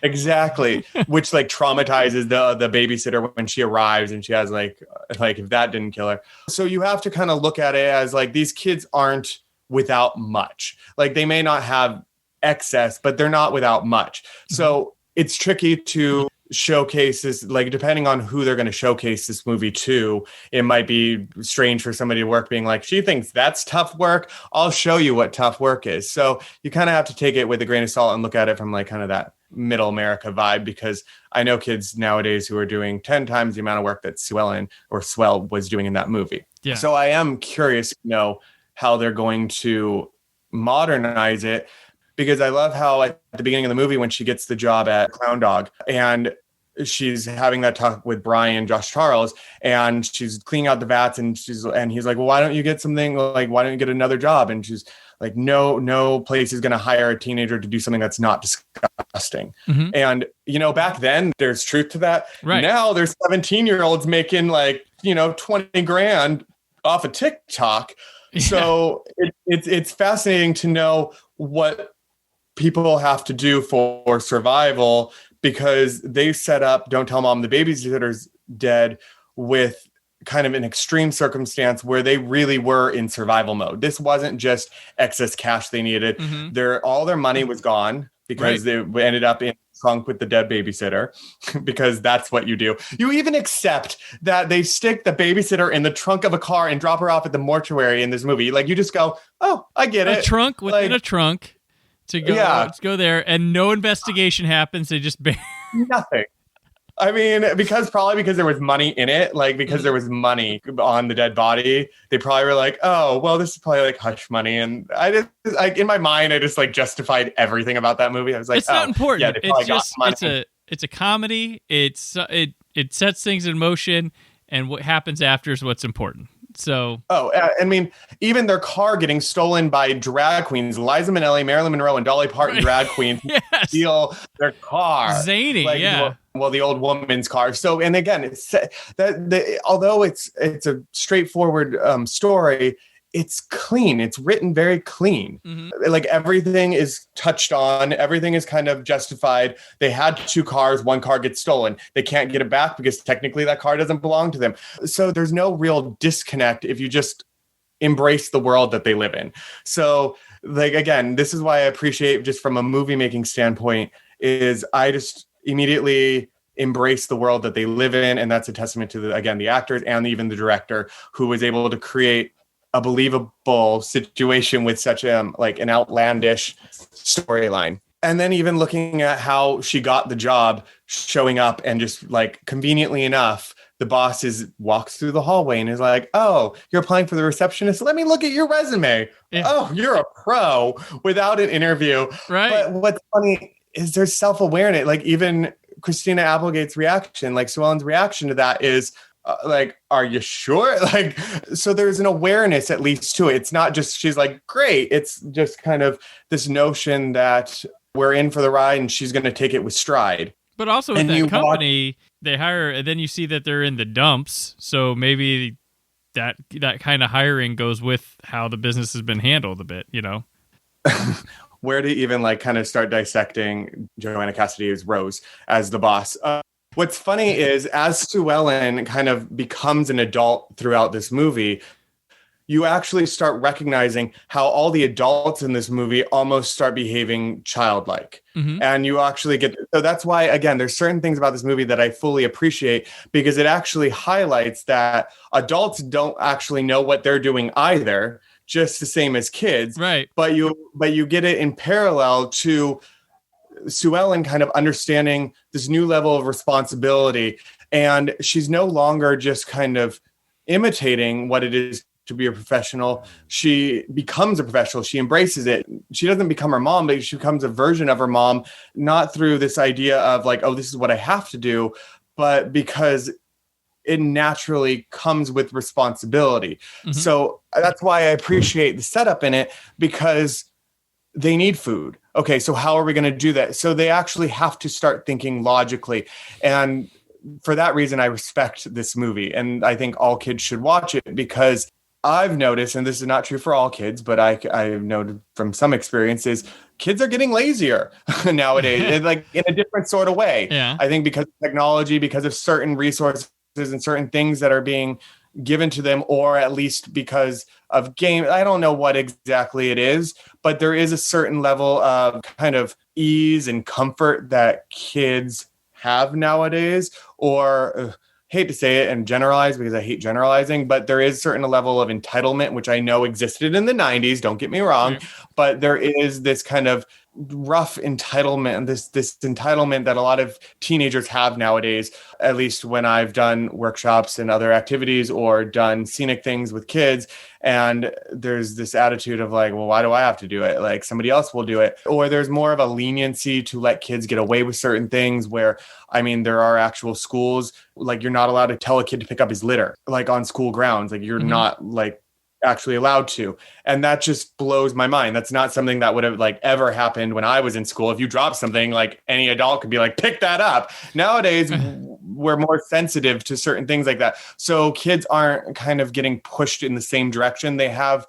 Exactly, which like traumatizes the babysitter when she arrives, and she has like if that didn't kill her. So you have to kind of look at it as like these kids aren't without much. Like they may not have excess, but they're not without much. So it's tricky to showcase this, like depending on who they're going to showcase this movie to. It might be strange for somebody to work being like, she thinks that's tough work, I'll show you what tough work is. So you kind of have to take it with a grain of salt and look at it from like kind of that middle America vibe, because I know kids nowadays who are doing 10 times the amount of work that Swell was doing in that movie. So I am curious to know how they're going to modernize it, because I love how at the beginning of the movie, when she gets the job at Clown Dog and she's having that talk with Brian, Josh Charles, and she's cleaning out the vats, and he's like, well, why don't you get something, like, why don't you get another job? And she's like, no place is going to hire a teenager to do something that's not disgusting. And, back then there's truth to that. Now there's 17-year-olds making like, 20 grand off of TikTok. So it's fascinating to know what people have to do for survival, because they set up Don't Tell Mom the Babysitter's Dead with kind of an extreme circumstance where they really were in survival mode. This wasn't just excess cash they needed. All their money was gone because they ended up in the trunk with the dead babysitter, because that's what you do. You even accept that they stick the babysitter in the trunk of a car and drop her off at the mortuary in this movie. Like, you just go, oh, I get it. A trunk within a trunk. To go, let's go there, and no investigation happens. They just nothing. I mean, probably because there was money in it, like because there was money on the dead body. They probably were like, oh, well, this is probably like hush money. And I just like in my mind, I just like justified everything about that movie. I was like, it's not important. Yeah, it's just it's a comedy. It sets things in motion, and what happens after is what's important. So, I mean, even their car getting stolen by drag queens, Liza Minnelli, Marilyn Monroe, and Dolly Parton drag queens steal their car. Zany, Well, the old woman's car. So, and again, it's although it's a straightforward story, it's clean. It's written very clean. Like everything is touched on. Everything is kind of justified. They had 2 cars. 1 car gets stolen. They can't get it back because technically that car doesn't belong to them. So there's no real disconnect if you just embrace the world that they live in. So like, again, this is why I appreciate, just from a movie making standpoint, is I just immediately embrace the world that they live in. And that's a testament to the actors and even the director, who was able to create a believable situation with such like an outlandish storyline. And then even looking at how she got the job, showing up and just like conveniently enough, the boss walks through the hallway and is like, "Oh, you're applying for the receptionist? Let me look at your resume. Yeah. Oh, you're a pro," without an interview. Right. But what's funny is there's self-awareness. Like even Christina Applegate's reaction, like Sue Ellen's reaction to that is like, "Are you sure?" Like, so there's an awareness at least to it. It's not just she's like, "Great." It's just kind of this notion that we're in for the ride and she's going to take it with stride. But also with that company, they hire, and then you see that they're in the dumps. So maybe that kind of hiring goes with how the business has been handled a bit, Where to even like kind of start dissecting Joanna Cassidy's Rose as the boss. What's funny is as Sue Ellen kind of becomes an adult throughout this movie, you actually start recognizing how all the adults in this movie almost start behaving childlike. Mm-hmm. And you actually so that's why, again, there's certain things about this movie that I fully appreciate because it actually highlights that adults don't actually know what they're doing either, just the same as kids. Right. But you get it in parallel to Sue Ellen kind of understanding this new level of responsibility. And she's no longer just kind of imitating what it is to be a professional. She becomes a professional. She embraces it. She doesn't become her mom, but she becomes a version of her mom, not through this idea of like, oh, this is what I have to do, but because it naturally comes with responsibility. Mm-hmm. So that's why I appreciate the setup in it, because they need food. Okay, so how are we going to do that? So they actually have to start thinking logically. And for that reason, I respect this movie. And I think all kids should watch it because I've noticed, and this is not true for all kids, but I've noted from some experiences, kids are getting lazier nowadays, like in a different sort of way. Yeah. I think because of technology, because of certain resources and certain things that are being given to them, or at least because of game. I don't know what exactly it is, but there is a certain level of kind of ease and comfort that kids have nowadays, or hate to say it and generalize because I hate generalizing, but there is a certain level of entitlement, which I know existed in the 90s, don't get me wrong, but there is this kind of rough entitlement, this entitlement that a lot of teenagers have nowadays, at least when I've done workshops and other activities or done scenic things with kids. And there's this attitude of like, well, why do I have to do it? Like somebody else will do it. Or there's more of a leniency to let kids get away with certain things where, I mean, there are actual schools, like you're not allowed to tell a kid to pick up his litter, like on school grounds, like you're not like actually allowed to. And that just blows my mind. That's not something that would have like ever happened when I was in school. If you drop something, like any adult could be like, pick that up. Nowadays, we're more sensitive to certain things like that. So kids aren't kind of getting pushed in the same direction. They have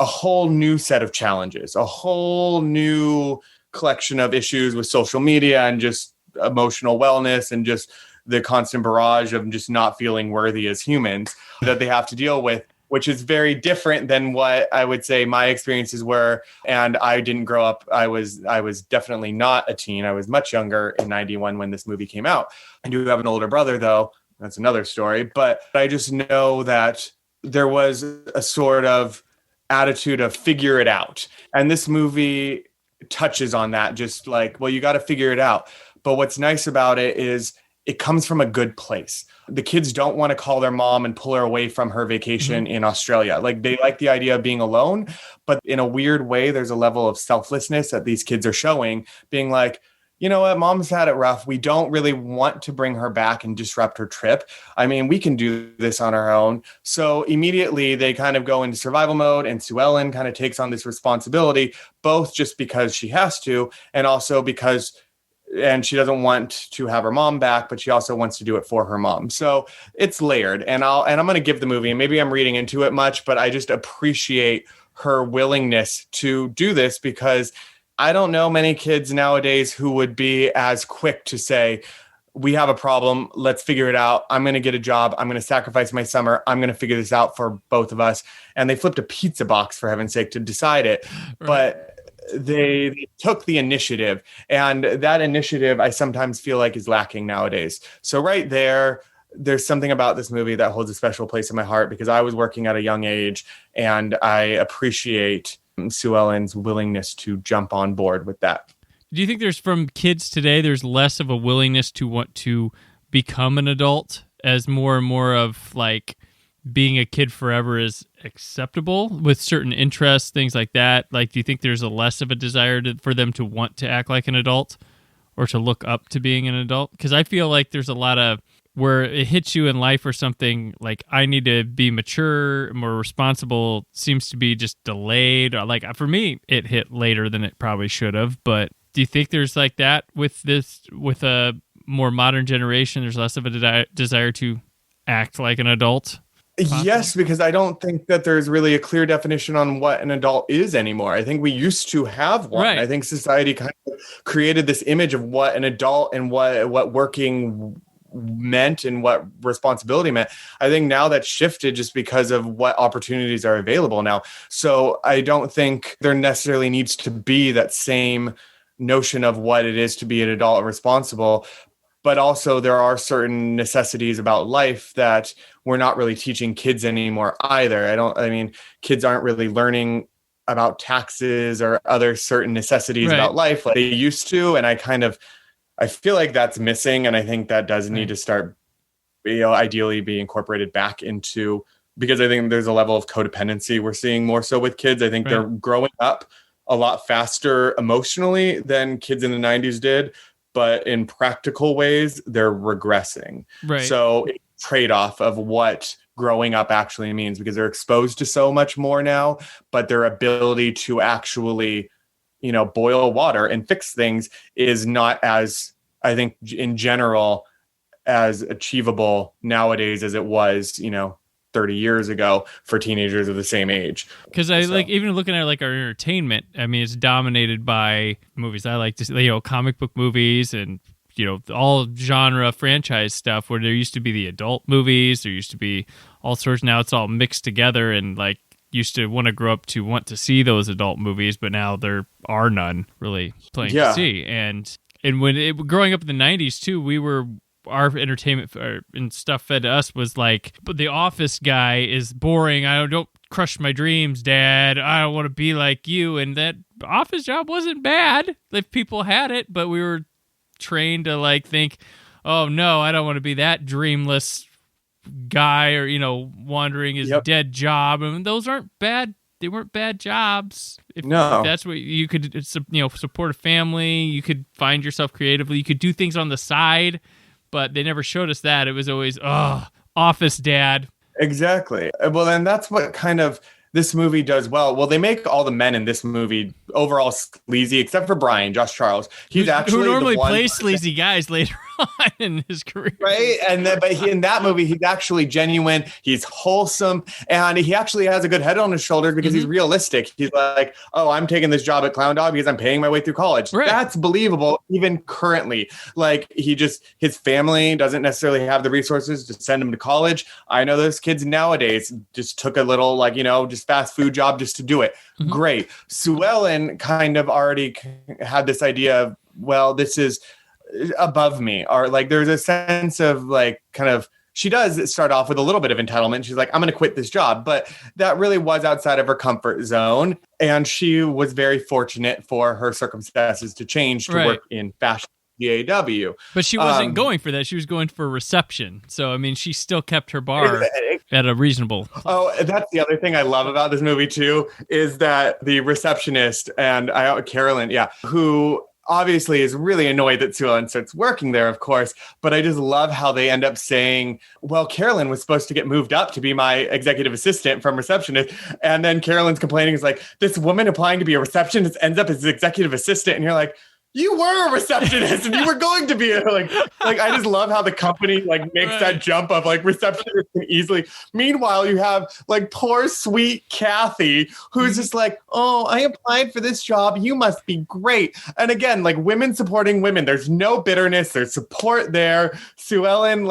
a whole new set of challenges, a whole new collection of issues with social media and just emotional wellness and just the constant barrage of just not feeling worthy as humans that they have to deal with, which is very different than what I would say my experiences were. And I didn't grow up. I was definitely not a teen. I was much younger in 91 when this movie came out. I do have an older brother, though. That's another story. But I just know that there was a sort of attitude of figure it out. And this movie touches on that, just like, well, you got to figure it out. But what's nice about it is it comes from a good place. The kids don't want to call their mom and pull her away from her vacation in Australia. Like they like the idea of being alone, but in a weird way, there's a level of selflessness that these kids are showing, being like, you know what, mom's had it rough. We don't really want to bring her back and disrupt her trip. I mean, we can do this on our own. So immediately they kind of go into survival mode, and Sue Ellen kind of takes on this responsibility, both just because she has to, and also because and she doesn't want to have her mom back, but she also wants to do it for her mom. So it's layered. And I'm going to give the movie, and maybe I'm reading into it much, but I just appreciate her willingness to do this, because I don't know many kids nowadays who would be as quick to say, we have a problem, let's figure it out. I'm going to get a job. I'm going to sacrifice my summer. I'm going to figure this out for both of us. And they flipped a pizza box, for heaven's sake, to decide it. Right. But they took the initiative, and that initiative I sometimes feel like is lacking nowadays. So right there, there's something about this movie that holds a special place in my heart because I was working at a young age, and I appreciate Sue Ellen's willingness to jump on board with that. Do you think there's, from kids today, there's less of a willingness to want to become an adult, as more and more of like being a kid forever is acceptable with certain interests, things like that? Like, do you think there's a less of a desire for them to want to act like an adult or to look up to being an adult? Because I feel like there's a lot of where it hits you in life or something, like I need to be mature, more responsible, seems to be just delayed. Like for me, it hit later than it probably should have. But do you think there's like that with a more modern generation? There's less of a desire to act like an adult? Possibly? Yes, because I don't think that there's really a clear definition on what an adult is anymore. I think we used to have one. Right. I think society kind of created this image of what an adult and what working meant and what responsibility meant. I think now that's shifted just because of what opportunities are available now. So I don't think there necessarily needs to be that same notion of what it is to be an adult and responsible. But also there are certain necessities about life that we're not really teaching kids anymore either. Kids aren't really learning about taxes or other certain necessities about life like they used to. And I feel like that's missing. And I think that does need to start, ideally be incorporated back into, because I think there's a level of codependency we're seeing more so with kids. I think they're growing up a lot faster emotionally than kids in the 90s did. But in practical ways, they're regressing. Right. So trade-off of what growing up actually means, because they're exposed to so much more now, but their ability to actually, boil water and fix things is not as, I think, in general, as achievable nowadays as it was, 30 years ago for teenagers of the same age. Because even looking at like our entertainment, I mean, it's dominated by movies. I like to, comic book movies and, all genre franchise stuff, where there used to be the adult movies, there used to be all sorts. Now it's all mixed together, and like used to want to grow up to want to see those adult movies, but now there are none really playing to see. And when growing up in the 90s too, our entertainment and stuff fed to us was like, but the office guy is boring. I don't crush my dreams, Dad. I don't want to be like you. And that office job wasn't bad if people had it, but we were trained to like think, oh no, I don't want to be that dreamless guy or, wandering his dead job. I mean, those aren't bad. They weren't bad jobs. If that's what you could, support a family. You could find yourself creatively. You could do things on the side. But they never showed us that. It was always, office dad. Exactly. Well, then that's what kind of this movie does well. Well, they make all the men in this movie overall sleazy, except for Brian, Josh Charles. He's actually who normally the one plays sleazy guys later on in his career. Right. But in that movie, he's actually genuine. He's wholesome. And he actually has a good head on his shoulders because he's realistic. He's like, oh, I'm taking this job at Clown Dog because I'm paying my way through college. Right. That's believable even currently. Like his family doesn't necessarily have the resources to send him to college. I know those kids nowadays just took a little just fast food job just to do it. Great. Sue Ellen kind of already had this idea of, well, this is above me, or like there's a sense of like kind of, she does start off with a little bit of entitlement. She's like, I'm going to quit this job, but that really was outside of her comfort zone. And she was very fortunate for her circumstances to change to work in fashion. DAW. But she wasn't going for that. She was going for reception. So, I mean, she still kept her bar at a reasonable. Oh, that's the other thing I love about this movie, too, is that the receptionist and Carolyn, who obviously is really annoyed that Sue Ellen starts working there, of course. But I just love how they end up saying, well, Carolyn was supposed to get moved up to be my executive assistant from receptionist. And then Carolyn's complaining is like, this woman applying to be a receptionist ends up as executive assistant. And you're like, you were a receptionist and you were going to be like I just love how the company makes that jump of receptionist can easily. Meanwhile, you have poor sweet Kathy who's just like, oh, I applied for this job. You must be great. And again, women supporting women. There's no bitterness. There's support there. Sue Ellen,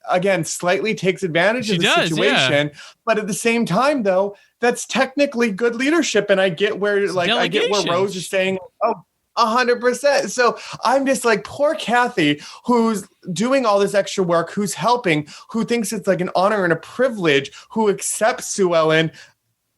again, slightly takes advantage of the situation. Yeah. But at the same time, though, that's technically good leadership. And I get where Rose is saying, oh, 100%. So I'm just like, poor Kathy, who's doing all this extra work, who's helping, who thinks it's like an honor and a privilege, who accepts Sue Ellen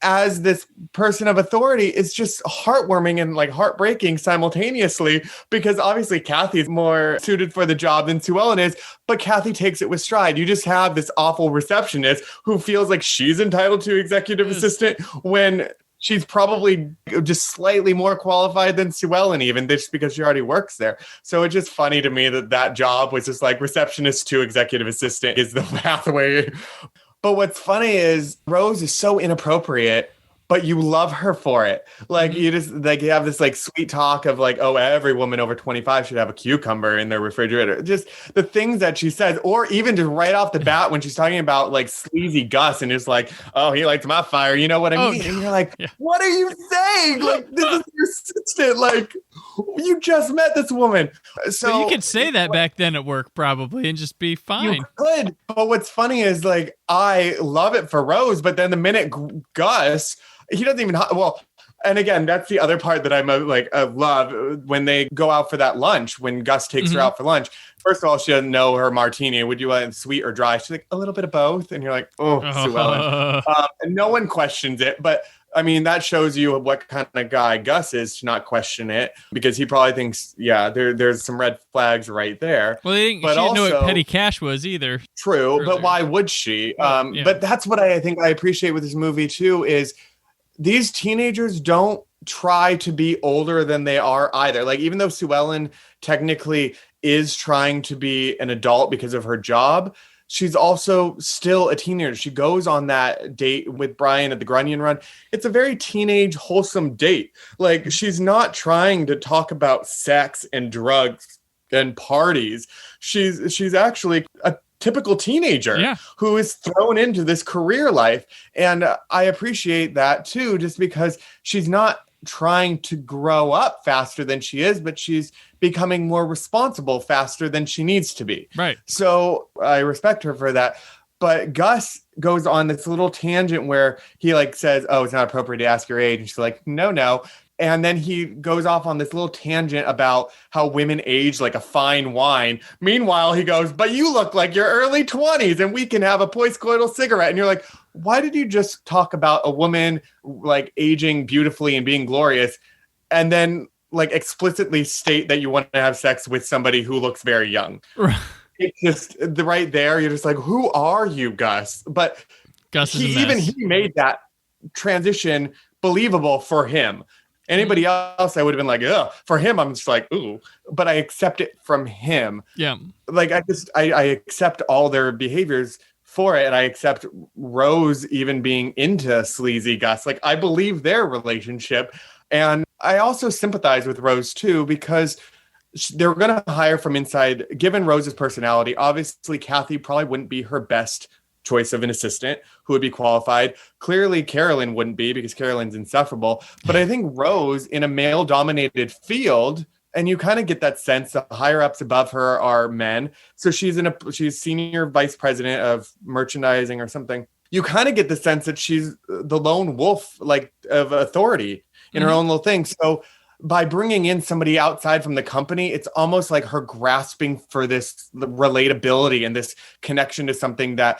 as this person of authority. Is just heartwarming and like heartbreaking simultaneously, because obviously Kathy's more suited for the job than Sue Ellen is, but Kathy takes it with stride. You just have this awful receptionist who feels like she's entitled to executive assistant when she's probably just slightly more qualified than Sue Ellen, even just because she already works there. So it's just funny to me that job was just like receptionist to executive assistant is the pathway. But what's funny is Rose is so inappropriate, but you love her for it. Like you just like you have this like sweet talk of like, oh, every woman over 25 should have a cucumber in their refrigerator. Just the things that she says, or even just right off the bat when she's talking about like sleazy Gus and it's like, oh, he likes my fire. You know what I mean? And you're like, what are you saying? Like, this is your assistant. Like, you just met this woman. So you could say that back then at work probably and just be fine. You could. But what's funny is like, I love it for Rose, but then the minute Gus, he doesn't even, well, and again, that's the other part that I'm like, love when they go out for that lunch, when Gus takes her out for lunch. First of all, she doesn't know her martini. Would you want it sweet or dry? She's like, a little bit of both. And you're like, oh, Sue Ellen. And no one questions it. But I mean, that shows you what kind of guy Gus is to not question it, because he probably thinks, there's some red flags right there. Well, she didn't know what petty cash was either. True, earlier. but why would she? But that's what I think I appreciate with this movie too, is these teenagers don't try to be older than they are either. Like, even though Sue Ellen technically is trying to be an adult because of her job, she's also still a teenager. She goes on that date with Brian at the Grunion Run. It's a very teenage, wholesome date. Like, she's not trying to talk about sex and drugs and parties. She's actually a typical teenager who is thrown into this career life. And I appreciate that too, just because she's not trying to grow up faster than she is, but she's becoming more responsible faster than she needs to be. Right. So I respect her for that. But Gus goes on this little tangent where he like says, oh, it's not appropriate to ask your age. And she's like, no. And then he goes off on this little tangent about how women age like a fine wine. Meanwhile, he goes, but you look like your early 20s and we can have a postcoital cigarette. And you're like, why did you just talk about a woman like aging beautifully and being glorious and then like explicitly state that you want to have sex with somebody who looks very young? It's just right there. You're just like, who are you, Gus? But Gus is a mess. He made that transition believable for him. Anybody else, I would have been like, ugh. For him, I'm just like, ooh. But I accept it from him. Yeah. Like, I accept all their behaviors for it. And I accept Rose even being into sleazy Gus. Like, I believe their relationship. And I also sympathize with Rose, too, because they're going to hire from inside. Given Rose's personality, obviously, Kathy probably wouldn't be her best choice of an assistant who would be qualified. Clearly, Carolyn wouldn't be, because Carolyn's insufferable. But I think Rose, in a male-dominated field, and you kind of get that sense the higher ups above her are men. So she's senior vice president of merchandising or something. You kind of get the sense that she's the lone wolf, like, of authority in her own little thing. So by bringing in somebody outside from the company, it's almost like her grasping for this relatability and this connection to something that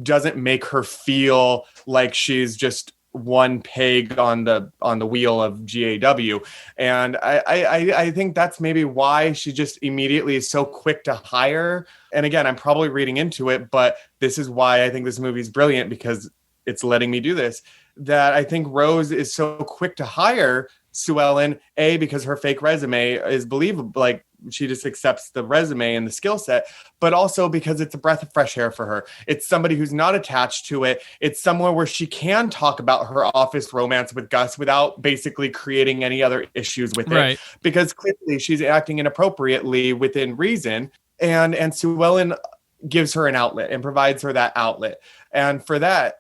doesn't make her feel like she's just one peg on the wheel of GAW. And I think that's maybe why she just immediately is so quick to hire. And again, I'm probably reading into it, but this is why I think this movie is brilliant, because it's letting me do this, that I think Rose is so quick to hire Sue Ellen, because her fake resume is believable. Like, she just accepts the resume and the skill set, but also because it's a breath of fresh air for her. It's somebody who's not attached to it. It's somewhere where she can talk about her office romance with Gus without basically creating any other issues with it, because clearly she's acting inappropriately within reason. And Sue Ellen gives her an outlet and provides her that outlet. And for that,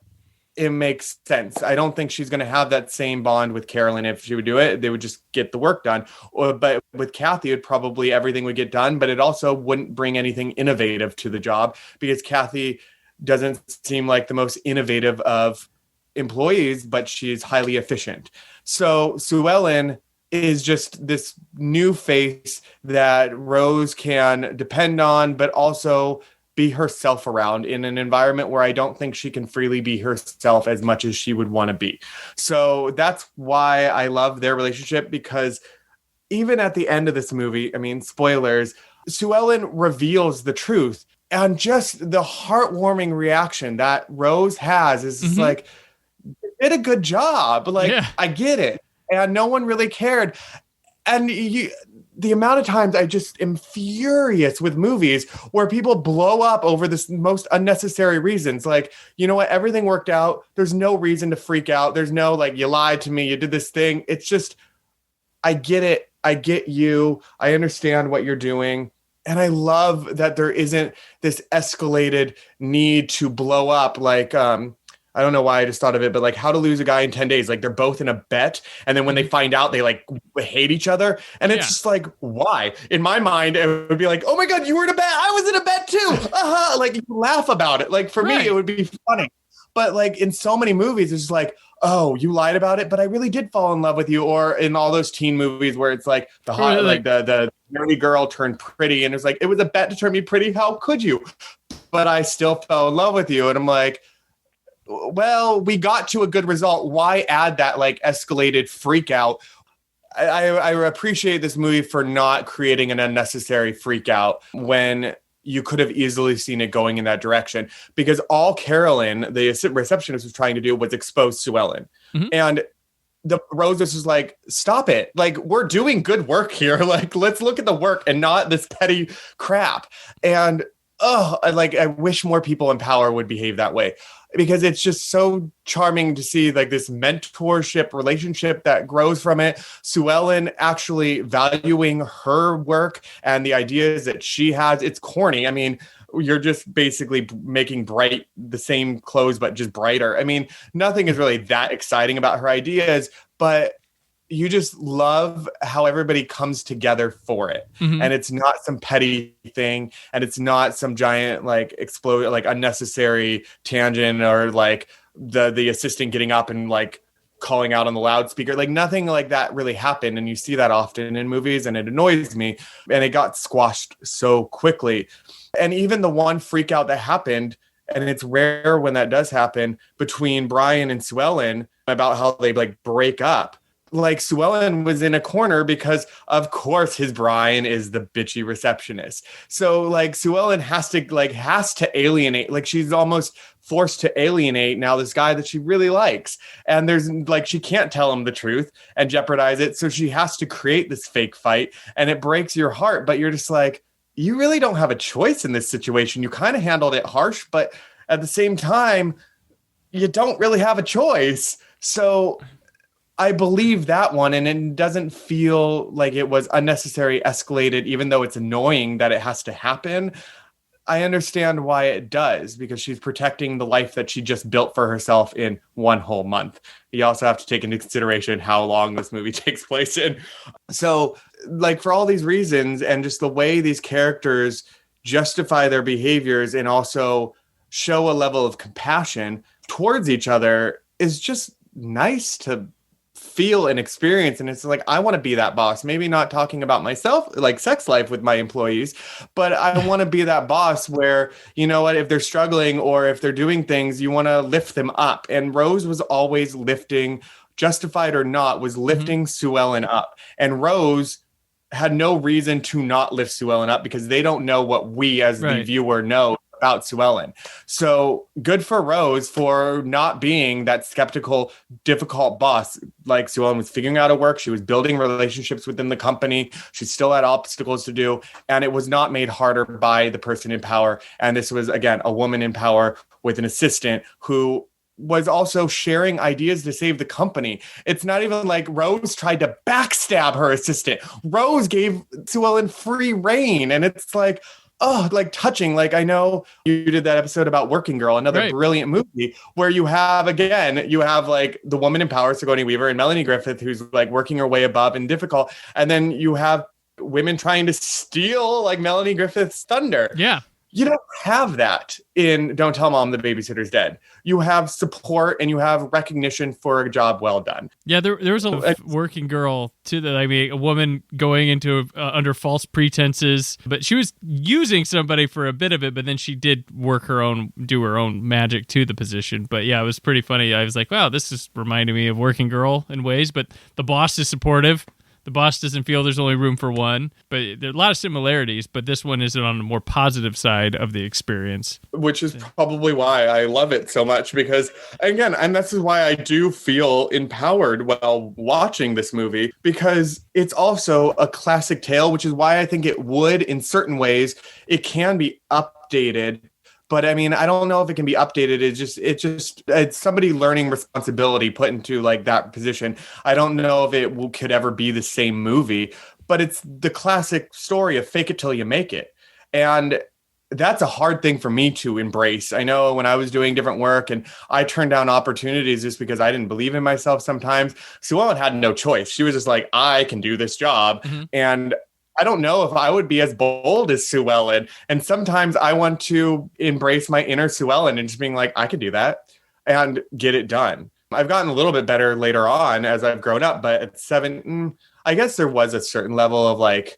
it makes sense. I don't think she's going to have that same bond with Carolyn. If she would do it, they would just get the work done. But with Kathy, everything would get done, but it also wouldn't bring anything innovative to the job, because Kathy doesn't seem like the most innovative of employees, but she's highly efficient. So Sue Ellen is just this new face that Rose can depend on, but also be herself around in an environment where I don't think she can freely be herself as much as she would want to be. So that's why I love their relationship, because even at the end of this movie, I mean, spoilers, Sue Ellen reveals the truth, and just the heartwarming reaction that Rose has is like, you did a good job. Like, I get it. And no one really cared. And the amount of times I just am furious with movies where people blow up over this most unnecessary reasons. Like, you know what? Everything worked out. There's no reason to freak out. There's no, like, you lied to me. You did this thing. It's just, I get it. I get you. I understand what you're doing. And I love that there isn't this escalated need to blow up. Like, I don't know why I just thought of it, but like How to Lose a Guy in 10 Days, like they're both in a bet. And then when they find out, they like hate each other. And it's just like, why? In my mind, it would be like, oh my God, you were in a bet. I was in a bet too. Like you laugh about it. Like for me, it would be funny. But like in so many movies, it's just like, oh, you lied about it, but I really did fall in love with you. Or in all those teen movies where it's like the hot, like the nerdy girl turned pretty. And it's like, it was a bet to turn me pretty. How could you? But I still fell in love with you. And I'm like, well, we got to a good result. Why add that like escalated freak out? I appreciate this movie for not creating an unnecessary freak out when you could have easily seen it going in that direction, because all Carolyn, the receptionist, was trying to do was expose Sue Ellen. And the Rose was just like, stop it. Like, we're doing good work here. Like, let's look at the work and not this petty crap. And I wish more people in power would behave that way, because it's just so charming to see like this mentorship relationship that grows from it. Sue Ellen actually valuing her work and the ideas that she has. It's corny. I mean, you're just basically making bright the same clothes, but just brighter. I mean, nothing is really that exciting about her ideas, but you just love how everybody comes together for it. And it's not some petty thing. And it's not some giant, like explode, like unnecessary tangent, or like the assistant getting up and like calling out on the loudspeaker. Like nothing like that really happened. And you see that often in movies, and it annoys me. And it got squashed so quickly. And even the one freak out that happened, and it's rare when that does happen, between Brian and Sue Ellen about how they like break up. Like Sue Ellen was in a corner because of course his Brian is the bitchy receptionist. So like Sue Ellen has to alienate, like she's almost forced to alienate now this guy that she really likes. And there's like, she can't tell him the truth and jeopardize it. So she has to create this fake fight, and it breaks your heart, but you're just like, you really don't have a choice in this situation. You kind of handled it harsh, but at the same time, you don't really have a choice. So I believe that one, and it doesn't feel like it was unnecessary, escalated, even though it's annoying that it has to happen. I understand why it does, because she's protecting the life that she just built for herself in one whole month. You also have to take into consideration how long this movie takes place in. So, like, for all these reasons, and just the way these characters justify their behaviors and also show a level of compassion towards each other, is just nice to feel and experience. And it's like, I want to be that boss, maybe not talking about myself, like sex life with my employees, but I want to be that boss where, you know what, if they're struggling or if they're doing things, you want to lift them up. And Rose was always lifting, justified or not, was lifting Sue Ellen up. And Rose had no reason to not lift Sue Ellen up, because they don't know what we as the viewer know about Sue Ellen. So good for Rose for not being that skeptical, difficult boss. Like, Sue Ellen was figuring out her work. She was building relationships within the company. She still had obstacles to do, and it was not made harder by the person in power. And this was, again, a woman in power with an assistant who was also sharing ideas to save the company. It's not even like Rose tried to backstab her assistant. Rose gave Sue Ellen free reign. And it's like, oh, like touching. Like, I know you did that episode about Working Girl, another brilliant movie where you have like the woman in power, Sigourney Weaver, and Melanie Griffith, who's like working her way above and difficult. And then you have women trying to steal like Melanie Griffith's thunder. Yeah. You don't have that in Don't Tell Mom the Babysitter's Dead. You have support and you have recognition for a job well done. Yeah, there was a working girl too. That I mean, a woman going into under false pretenses, but she was using somebody for a bit of it. But then she did do her own magic to the position. But yeah, it was pretty funny. I was like, wow, this is reminding me of Working Girl in ways. But the boss is supportive. The boss doesn't feel there's only room for one, but there are a lot of similarities, but this one is on the more positive side of the experience. Which is probably why I love it so much, because again, and this is why I do feel empowered while watching this movie, because it's also a classic tale, which is why I think it would, in certain ways, it can be updated. But I mean, I don't know if it can be updated. It's somebody learning responsibility put into like that position. I don't know if it could ever be the same movie, but it's the classic story of fake it till you make it. And that's a hard thing for me to embrace. I know when I was doing different work and I turned down opportunities just because I didn't believe in myself sometimes, Sue Ellen had no choice. She was just like, I can do this job. Mm-hmm. And I don't know if I would be as bold as Sue Ellen. And sometimes I want to embrace my inner Sue Ellen and just being like, I could do that and get it done. I've gotten a little bit better later on as I've grown up, but at 7, I guess there was a certain level of like,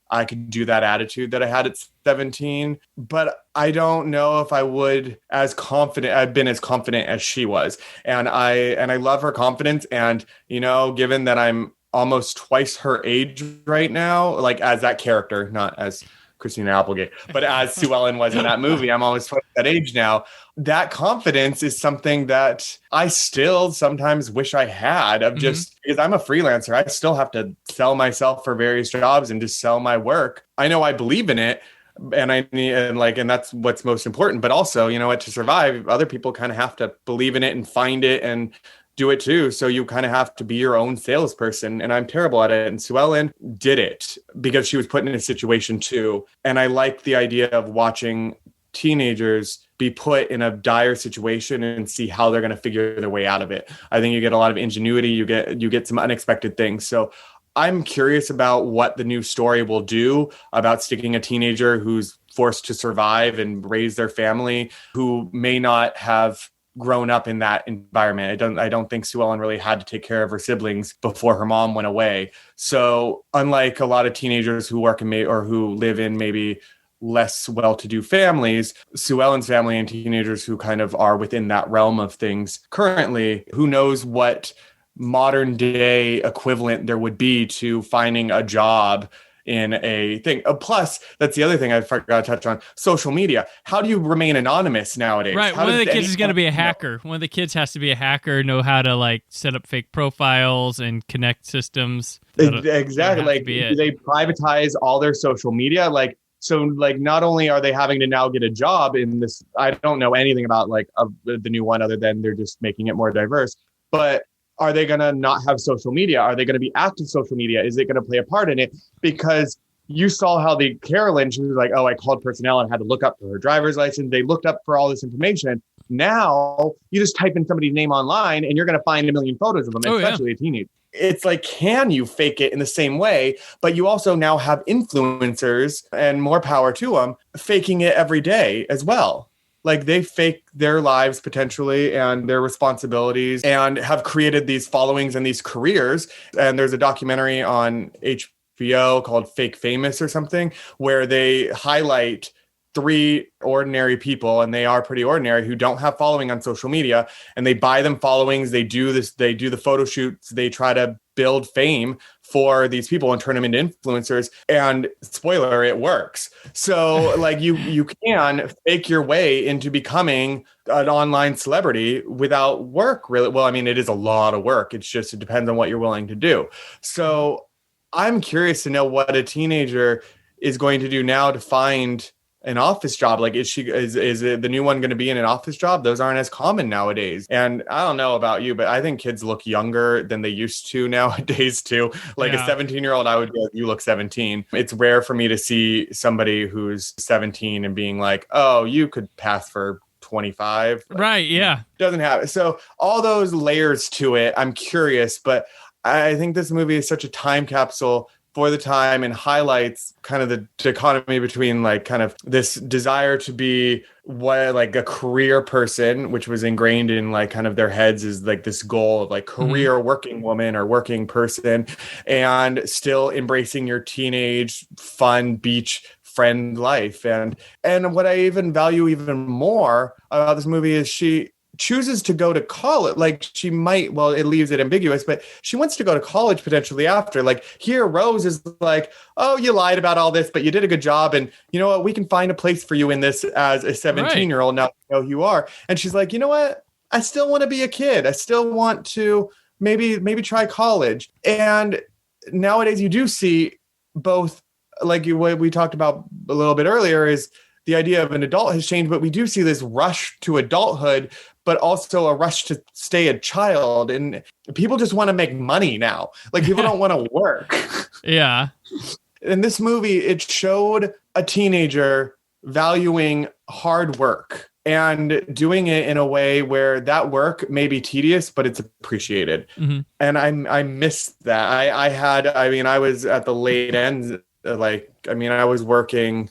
I could do that attitude that I had at 17, but I don't know if I would I've been as confident as she was. And I love her confidence. And, you know, given that I'm almost twice her age right now, like as that character, not as Christina Applegate, but as Sue Ellen was in that movie, I'm almost twice that age now. That confidence is something that I still sometimes wish I had of just because I'm a freelancer. I still have to sell myself for various jobs and just sell my work. I know I believe in it. And that's what's most important. But also, you know what, to survive, other people kind of have to believe in it and find it and do it too. So you kind of have to be your own salesperson. And I'm terrible at it. And Sue Ellen did it because she was put in a situation too. And I like the idea of watching teenagers be put in a dire situation and see how they're going to figure their way out of it. I think you get a lot of ingenuity. You get some unexpected things. So I'm curious about what the new story will do about sticking a teenager who's forced to survive and raise their family, who may not have grown up in that environment. I don't think Sue Ellen really had to take care of her siblings before her mom went away. So unlike a lot of teenagers who work in or who live in maybe less well-to-do families, Sue Ellen's family and teenagers who kind of are within that realm of things currently, who knows what modern day equivalent there would be to finding a job in a thing. Plus, that's the other thing I forgot to touch on, social media. How do you remain anonymous nowadays? Right. One of the kids is going to be a hacker. One of the kids has to be a hacker, know how to like set up fake profiles and connect systems. Exactly. Like they privatize all their social media. So not only are they having to now get a job in this, I don't know anything about the new one other than they're just making it more diverse, but are they going to not have social media? Are they going to be active social media? Is it going to play a part in it? Because you saw how Carolyn, she was like, oh, I called personnel and had to look up for her driver's license. They looked up for all this information. Now you just type in somebody's name online and you're going to find a million photos of them, especially a teenager. It's like, can you fake it in the same way? But you also now have influencers, and more power to them, faking it every day as well. Like they fake their lives potentially and their responsibilities and have created these followings and these careers. And there's a documentary on HBO called Fake Famous or something, where they highlight 3 ordinary people, and they are pretty ordinary, who don't have following on social media, and they buy them followings. They do the photo shoots. They try to build fame for these people and turn them into influencers. And spoiler, it works. So you can fake your way into becoming an online celebrity without work, really. Well, I mean, it is a lot of work. It depends on what you're willing to do. So I'm curious to know what a teenager is going to do now to find an office job. Like, is the new one going to be in an office job? Those aren't as common nowadays. And I don't know about you, but I think kids look younger than they used to nowadays too. Like a 17-year-old, I would be like, you look 17. It's rare for me to see somebody who's 17 and being like, oh, you could pass for 25. Right. Yeah. Doesn't have it. So all those layers to it, I'm curious, but I think this movie is such a time capsule for the time and highlights kind of the dichotomy between like kind of this desire to be what like a career person, which was ingrained in like kind of their heads is like this goal of like career working woman or working person, and still embracing your teenage fun beach friend life. And what I even value even more about this movie is she chooses to go to college. Like she might, well, it leaves it ambiguous, but she wants to go to college potentially after. Like here, Rose is like, oh, you lied about all this, but you did a good job. And you know what? We can find a place for you in this as a 17-year-old. Now you know who you are. And she's like, you know what? I still want to be a kid. I still want to maybe try college. And nowadays you do see both, like what we talked about a little bit earlier, is the idea of an adult has changed, but we do see this rush to adulthood, but also a rush to stay a child. And people just want to make money now. Like people don't want to work. Yeah. In this movie, it showed a teenager valuing hard work and doing it in a way where that work may be tedious, but it's appreciated. And I missed that. I was at the late end. I was working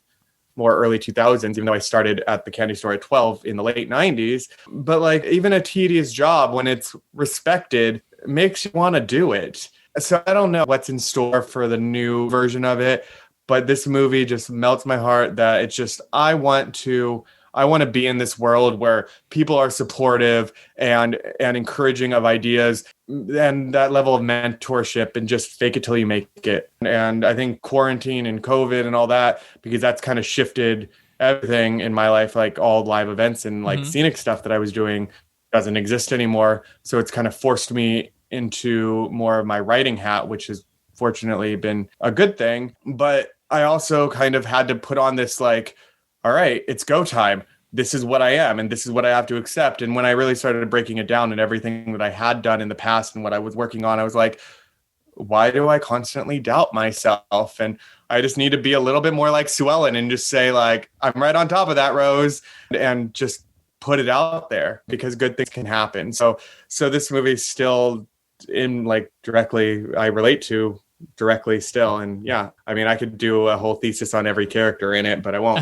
more early 2000s, even though I started at the candy store at 12 in the late 90s. But like even a tedious job, when it's respected, makes you want to do it. So I don't know what's in store for the new version of it, but this movie just melts my heart that it's just, I want to be in this world where people are supportive and encouraging of ideas and that level of mentorship, and just fake it till you make it. And I think quarantine and COVID and all that, because that's kind of shifted everything in my life, like all live events and like scenic stuff that I was doing doesn't exist anymore. So it's kind of forced me into more of my writing hat, which has fortunately been a good thing. But I also kind of had to put on this like, all right, it's go time. This is what I am, and this is what I have to accept. And when I really started breaking it down and everything that I had done in the past and what I was working on, I was like, why do I constantly doubt myself? And I just need to be a little bit more like Sue Ellen and just say like, I'm right on top of that, Rose, and just put it out there, because good things can happen. So this movie still in like directly, I relate to directly still. And yeah, I mean, I could do a whole thesis on every character in it, but I won't.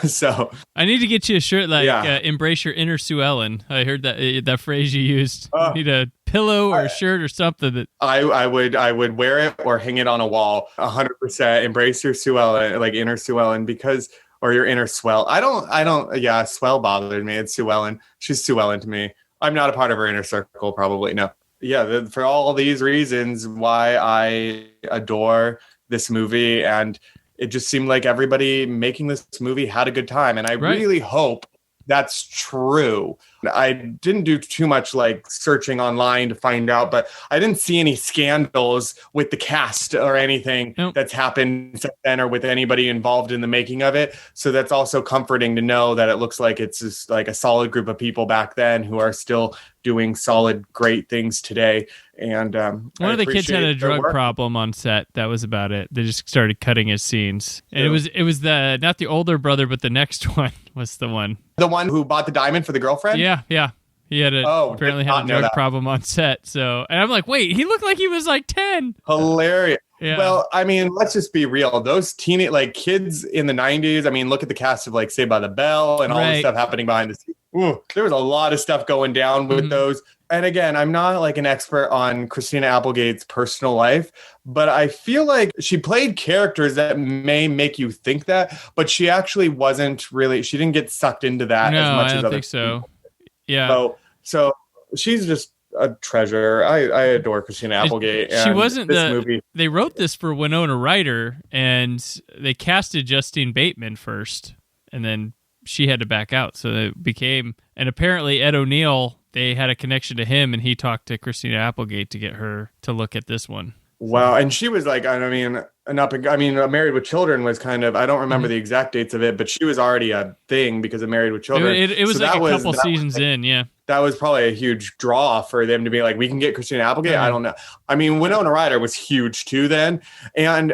So I need to get you a shirt like embrace your inner Sue Ellen. I heard that phrase you used. You need a pillow or a shirt or something that I would wear it or hang it on a wall. 100% embrace your Sue Ellen, like inner Sue Ellen, because, or your inner swell. I don't, swell bothered me. It's Sue Ellen. She's Sue Ellen to me. I'm not a part of her inner circle, probably. No. Yeah, for all these reasons why I adore this movie, and it just seemed like everybody making this movie had a good time, and I really hope that's true. I didn't do too much like searching online to find out, but I didn't see any scandals with the cast or anything that's happened since then, or with anybody involved in the making of it. So that's also comforting to know that it looks like it's just like a solid group of people back then who are still doing solid, great things today. And one of the kids had a drug problem on set. That was about it. They just started cutting his scenes, and it was the not the older brother, but the next one was the one who bought the diamond for the girlfriend. Yeah. He had apparently had a drug problem on set. So, and I'm like, wait, he looked like he was like 10. Hilarious. Yeah. Well, I mean, let's just be real. Those teenage kids in the 90s. I mean, look at the cast of like Saved by the Bell and all the stuff happening behind the scenes. Ooh, there was a lot of stuff going down with those. And again, I'm not like an expert on Christina Applegate's personal life, but I feel like she played characters that may make you think that, but she actually wasn't really. She didn't get sucked into that as much as other people. I don't think so. Yeah. So she's just a treasure. I adore Christina Applegate. She wasn't this movie. They wrote this for Winona Ryder, and they casted Justine Bateman first, and then she had to back out. So it became, and apparently Ed O'Neill, they had a connection to him, and he talked to Christina Applegate to get her to look at this one. Wow. And she was like, Married with Children was kind of, I don't remember the exact dates of it, but she was already a thing because of Married with Children. It was like a couple seasons in, yeah. That was probably a huge draw for them to be like, we can get Christina Applegate. I don't know. I mean, Winona Ryder was huge too then. And,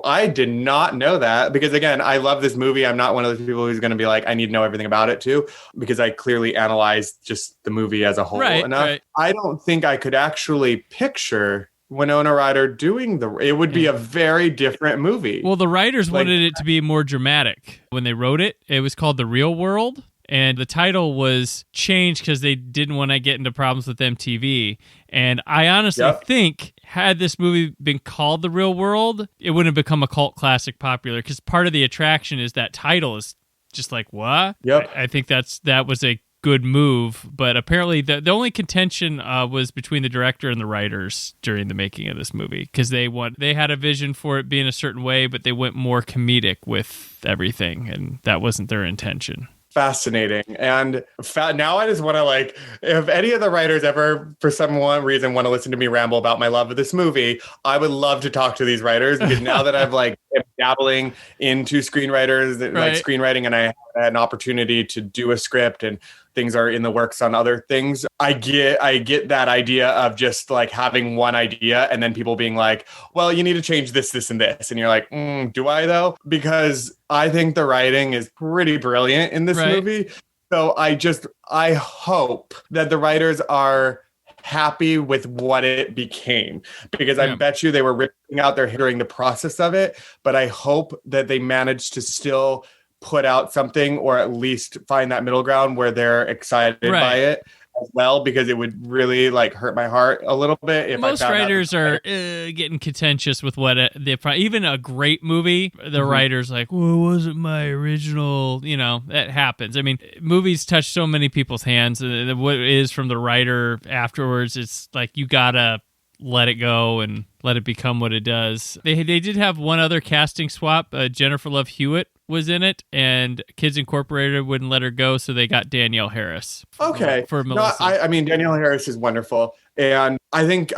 I did not know that, because again, I love this movie. I'm not one of those people who's going to be like, I need to know everything about it too, because I clearly analyzed just the movie as a whole enough. Right. I don't think I could actually picture Winona Ryder doing it would be a very different movie. Well, the writers wanted it to be more dramatic. When they wrote it, it was called The Real World, and the title was changed because they didn't want to get into problems with MTV. And I honestly think had this movie been called The Real World, it wouldn't have become a cult classic popular, because part of the attraction is that title is just like, what? Yep. I think that was a good move, but apparently the only contention was between the director and the writers during the making of this movie, because they had a vision for it being a certain way, but they went more comedic with everything, and that wasn't their intention. Fascinating. And now I just want to if any of the writers ever for some reason want to listen to me ramble about my love of this movie, I would love to talk to these writers, because now that I've am dabbling into screenwriting, and I had an opportunity to do a script and things are in the works on other things, I get that idea of just having one idea and then people being like, well, you need to change this, this, and this. And you're like, do I though? Because I think the writing is pretty brilliant in this movie. So I hope that the writers are happy with what it became, because I bet you they were ripping out their hair during the process of it. But I hope that they managed to still put out something, or at least find that middle ground where they're excited by it as well, because it would really hurt my heart a little bit if most writers are getting contentious with what even a great movie, the writers well, it wasn't my original, that happens. I mean, movies touch so many people's hands, and what it is from the writer afterwards, it's you gotta let it go and let it become what it does. They did have one other casting swap. Jennifer Love Hewitt was in it, and Kids Incorporated wouldn't let her go, so they got Danielle Harris. For Melissa. No, I mean, Danielle Harris is wonderful, and I think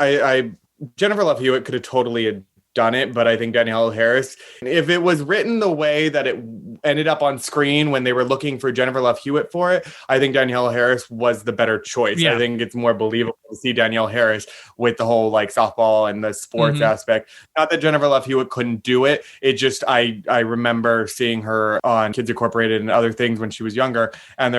Jennifer Love Hewitt could have totally done it, but I think Danielle Harris, if it was written the way that it ended up on screen when they were looking for Jennifer Love Hewitt for it, I think Danielle Harris was the better choice. I think it's more believable to see Danielle Harris with the whole softball and the sports aspect. Not that Jennifer Love Hewitt couldn't do it. It just, I remember seeing her on Kids Incorporated and other things when she was younger, and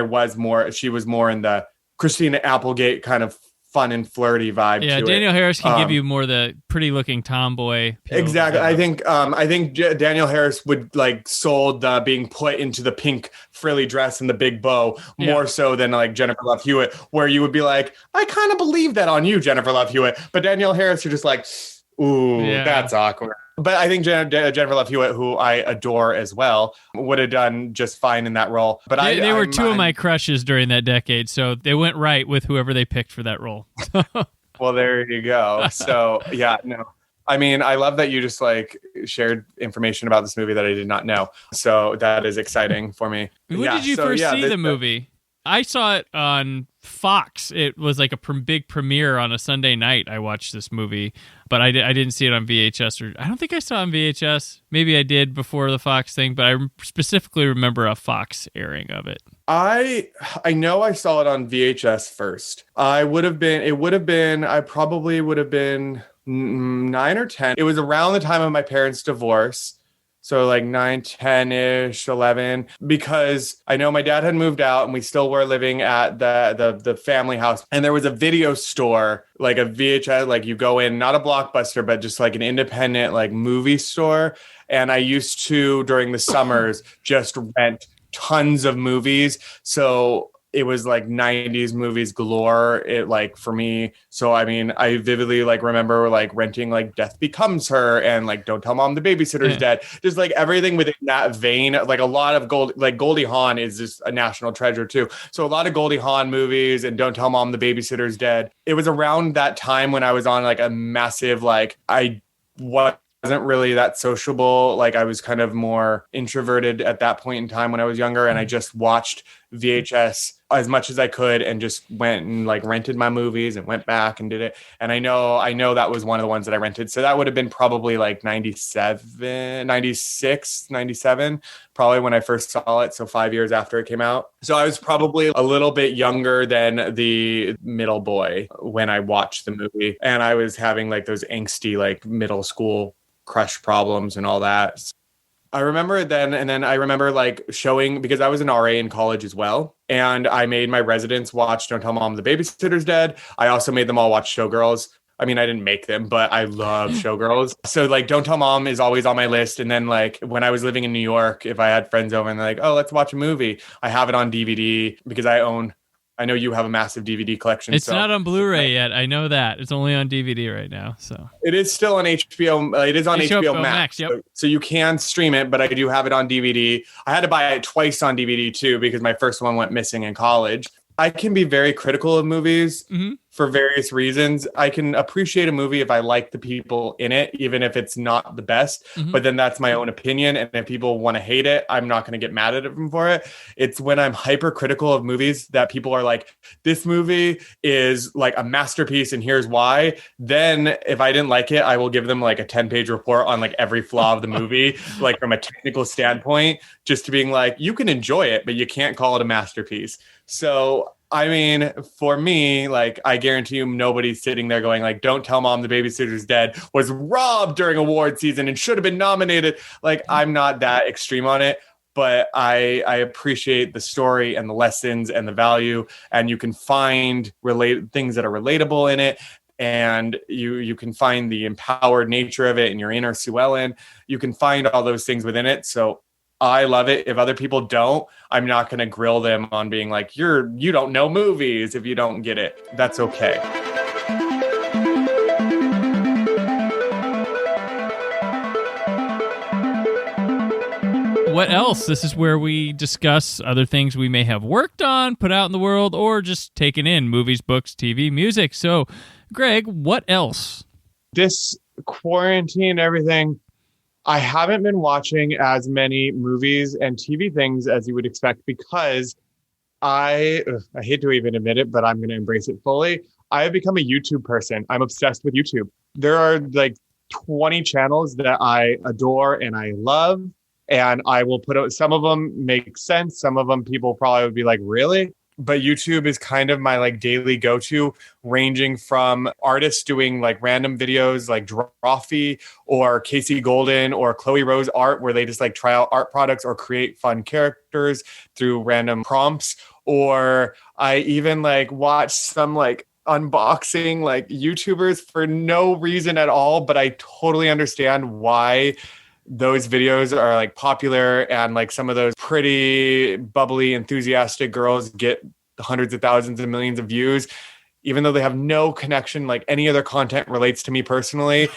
she was more in the Christina Applegate kind of fun and flirty vibe. Yeah, Danielle Harris can give you more the pretty looking tomboy. Exactly. I think Danielle Harris would sold being put into the pink frilly dress and the big bow more so than Jennifer Love Hewitt, where you would be like, I kind of believe that on you, Jennifer Love Hewitt. But Danielle Harris, you're just ooh, that's awkward. But I think Jennifer Love Hewitt, who I adore as well, would have done just fine in that role. But they were two of my crushes during that decade, so they went right with whoever they picked for that role. Well, there you go. So yeah, no. I mean, I love that you just shared information about this movie that I did not know. So that is exciting for me. When did you first see the movie? I saw it on Fox. It was a big premiere on a Sunday night. I watched this movie, but I didn't see it on VHS. Or I don't think I saw it on VHS. Maybe I did before the Fox thing, but I specifically remember a Fox airing of it. I know I saw it on VHS first. I probably would have been 9 or 10. It was around the time of my parents' divorce. So 9, 10-ish, 11, because I know my dad had moved out and we still were living at the family house. And there was a video store, a VHS, you go in, not a Blockbuster, but just an independent movie store. And I used to, during the summers, just rent tons of movies. So it was 90s movies galore, for me. So I mean, I vividly remember renting Death Becomes Her and Don't Tell Mom the Babysitter's Dead. Just everything within that vein. A lot of Goldie Hawn is just a national treasure too. So a lot of Goldie Hawn movies and Don't Tell Mom the Babysitter's Dead. It was around that time when I was on a massive I wasn't really that sociable. I was kind of more introverted at that point in time when I was younger, and I just watched VHS as much as I could and just went and rented my movies and went back and did it. And I know that was one of the ones that I rented. So that would have been probably 97, 96, 97, probably when I first saw it. So 5 years after it came out. So I was probably a little bit younger than the middle boy when I watched the movie. And I was having those angsty middle school crush problems and all that. I remember it then, and then I remember showing, because I was an RA in college as well, and I made my residents watch Don't Tell Mom the Babysitter's Dead. I also made them all watch Showgirls. I mean, I didn't make them, but I love Showgirls. So like Don't Tell Mom is always on my list. And then like when I was living in New York, if I had friends over and they're like, oh, let's watch a movie, I have it on DVD because I know you have a massive DVD collection. It's not on Blu-ray yet. I know that. It's only on DVD right now. So it is still on HBO. It is on HBO Max. Yep. So you can stream it, but I do have it on DVD. I had to buy it twice on DVD too because my first one went missing in college. I can be very critical of movies for various reasons. I can appreciate a movie if I like the people in it, even if it's not the best. But then that's my own opinion. And if people want to hate it, I'm not going to get mad at them for it. It's when I'm hypercritical of movies that people are like, this movie is like a masterpiece and here's why. Then if I didn't like it, I will give them like a 10-page report on like every flaw of the movie, like from a technical standpoint, just to being like, you can enjoy it, but you can't call it a masterpiece. So, I mean, for me, like, I guarantee you nobody's sitting there going like, Don't Tell Mom the Babysitter's Dead was robbed during award season and should have been nominated. Like, I'm not that extreme on it, but I appreciate the story and the lessons and the value. And you can find things that are relatable in it. And you can find the empowered nature of it and your inner Sue Ellen. You can find all those things within it. So I love it. If other people don't, I'm not going to grill them on being like, you don't know movies if you don't get it. That's okay. what else? This is where we discuss other things we may have worked on, put out in the world, or just taken in: movies, books, TV, music. So, Greg, what else? This quarantine, everything, I haven't been watching as many movies and TV things as you would expect because I hate to even admit it, but I'm going to embrace it fully. I have become a YouTube person. I'm obsessed with YouTube. There are like 20 channels that I adore and I love, and I will put out, some of them make sense. Some of them people probably would be like, really? But YouTube is kind of my like daily go-to, ranging from artists doing like random videos like Drawfee or Casey Golden or Chloe Rose Art, where they just like try out art products or create fun characters through random prompts. Or I even like watch some like unboxing like YouTubers for no reason at all, but I totally understand why those videos are like popular, and like some of those pretty bubbly, enthusiastic girls get hundreds of thousands and millions of views, even though they have no connection, like any other content relates to me personally.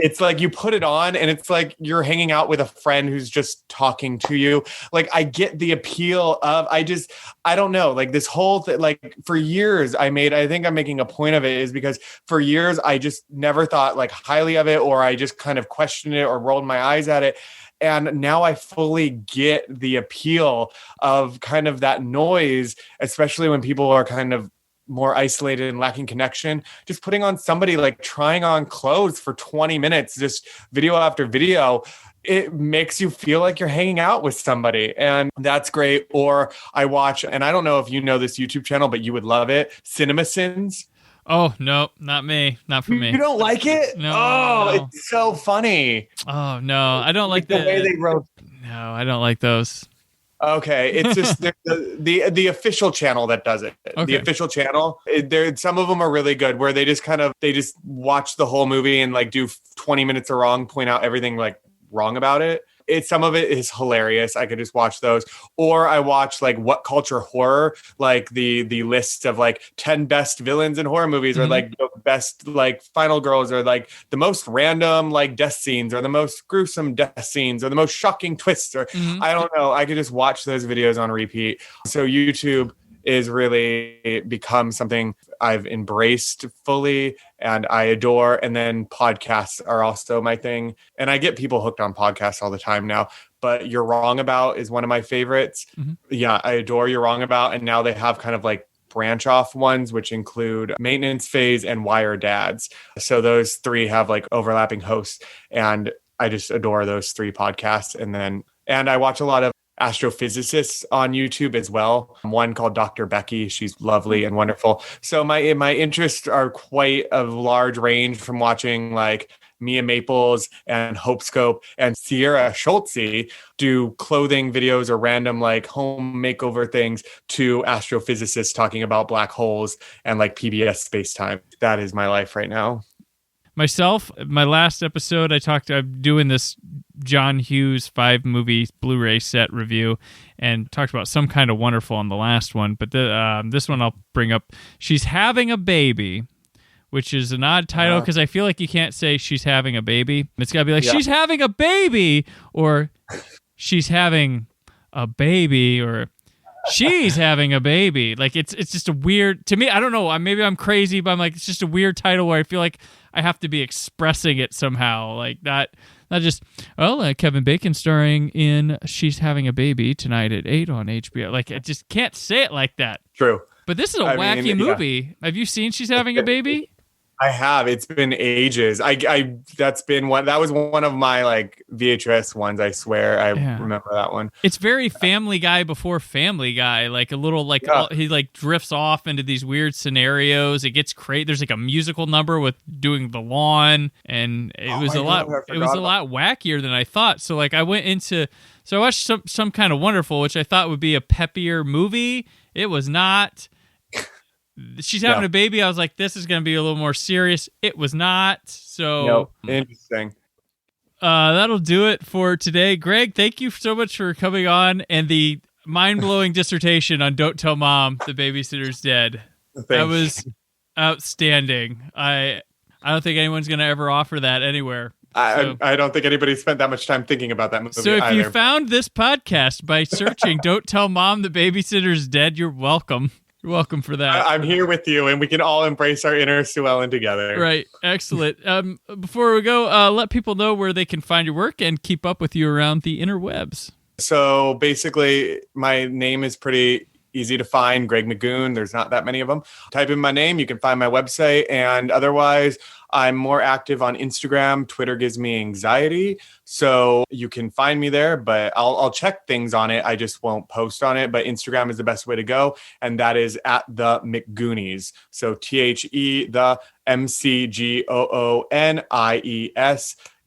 It's like you put it on and it's like you're hanging out with a friend who's just talking to you. Like, I get the appeal of, I don't know, like this whole thing, like for years I think I'm making a point of it is because for years I just never thought like highly of it, or I just kind of questioned it or rolled my eyes at it. And now I fully get the appeal of kind of that noise, especially when people are kind of more isolated and lacking connection. Just putting on somebody like trying on clothes for 20 minutes, just video after video, it makes you feel like you're hanging out with somebody, and that's great. Or I watch, and I don't know if you know this YouTube channel, but you would love it, CinemaSins. Oh, no, not me. Not for me. You don't like it? No. Oh, no. It's so funny. Oh, no. I don't like the way they wrote. No, I don't like those. Okay, it's just the official channel that does it. Okay. The official channel. Some of them are really good, where they just watch the whole movie and like do 20 minutes are wrong, point out everything like wrong about it. Some of it is hilarious. I could just watch those. Or I watch like What Culture Horror, like the list of like 10 best villains in horror movies, or like the best like final girls, or like the most random like death scenes, or the most gruesome death scenes, or the most shocking twists, or I don't know. I could just watch those videos on repeat. So YouTube is really become something I've embraced fully and I adore. And then podcasts are also my thing. And I get people hooked on podcasts all the time now, but You're Wrong About is one of my favorites. Yeah, I adore You're Wrong About. And now they have kind of like branch off ones, which include Maintenance Phase and Why Are Dads. So those three have like overlapping hosts, and I just adore those three podcasts. And I watch a lot of astrophysicists on YouTube as well. One called Dr. Becky. She's lovely and wonderful. So my interests are quite a large range, from watching like Mia Maples and Hopescope and Sierra Schultze do clothing videos or random like home makeover things to astrophysicists talking about black holes and like PBS space-time. That is my life right now. Myself, my last episode, I'm doing this John Hughes 5-movie Blu-ray set review and talked about Some Kind of Wonderful on the last one. But this one I'll bring up. She's Having a Baby, which is an odd title because I feel like you can't say she's having a baby. It's got to be like, she's having a baby, or she's having a baby, or she's having a baby. Like, it's just a weird, to me, I don't know, maybe I'm crazy, but I'm like, it's just a weird title where I feel like I have to be expressing it somehow. Like, not just, Kevin Bacon starring in She's Having a Baby tonight at 8 on HBO. Like, I just can't say it like that. True. But this is a wacky movie. Have you seen She's Having a Baby? I have. It's been ages. That was one of my like VHS ones. I swear, I remember that one. It's very Family Guy before Family Guy. Like a little like he like drifts off into these weird scenarios. It gets crazy. There's like a musical number with doing the lawn, and it was a lot wackier than I thought. So like I watched some Kind of Wonderful, which I thought would be a peppier movie. It was not. She's having a baby. I was like, this is going to be a little more serious. It was not. So interesting. That'll do it for today. Greg, thank you so much for coming on and the mind-blowing dissertation on Don't Tell Mom the Babysitter's Dead. That was outstanding. I don't think anyone's going to ever offer that anywhere. I don't think anybody spent that much time thinking about that movie. So if you found this podcast by searching Don't Tell Mom the Babysitter's Dead, you're welcome. You're welcome for that. I'm here with you, and we can all embrace our inner Sue Ellen together. Right. Excellent. Before we go, let people know where they can find your work and keep up with you around the interwebs. So basically, my name is pretty easy to find, Greg McGoon. There's not that many of them. Type in my name, you can find my website, and otherwise, I'm more active on Instagram. Twitter gives me anxiety, so you can find me there, but I'll check things on it. I just won't post on it, but Instagram is the best way to go, and that is at the McGoonies. So THE, the MCGOONIES.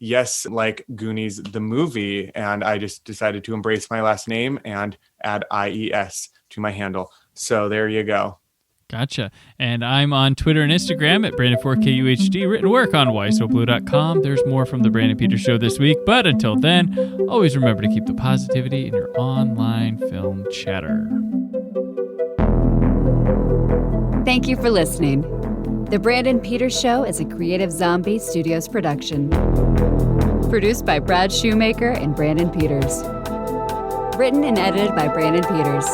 Yes, like Goonies, the movie. And I just decided to embrace my last name and add IES to my handle. So there you go. Gotcha. And I'm on Twitter and Instagram at Brandon4KUHD. Written work on whysobblue.com. There's more from The Brandon Peters Show this week. But until then, always remember to keep the positivity in your online film chatter. Thank you for listening. The Brandon Peters Show is a Creative Zombie Studios production. Produced by Brad Shoemaker and Brandon Peters. Written and edited by Brandon Peters.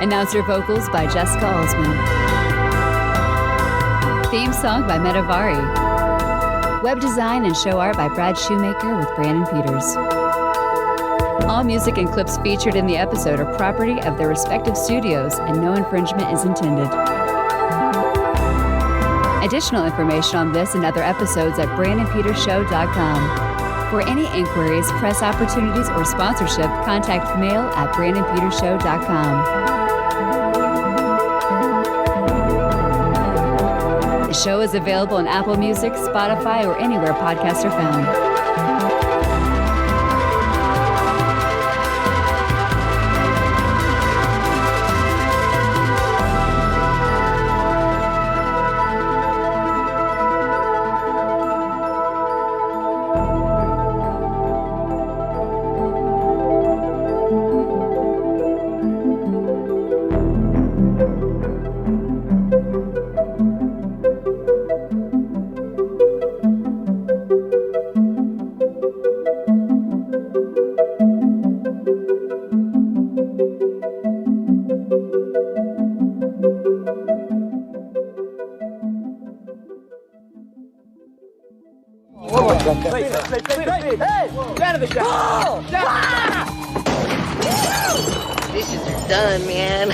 Announcer vocals by Jessica Alsman. Theme song by Metavari. Web design and show art by Brad Shoemaker with Brandon Peters. All music and clips featured in the episode are property of their respective studios, and no infringement is intended. Additional information on this and other episodes at BrandonPetersShow.com. For any inquiries, press opportunities, or sponsorship, contact mail at BrandonPetersShow.com. The show is available on Apple Music, Spotify, or anywhere podcasts are found. Dishes are done, man.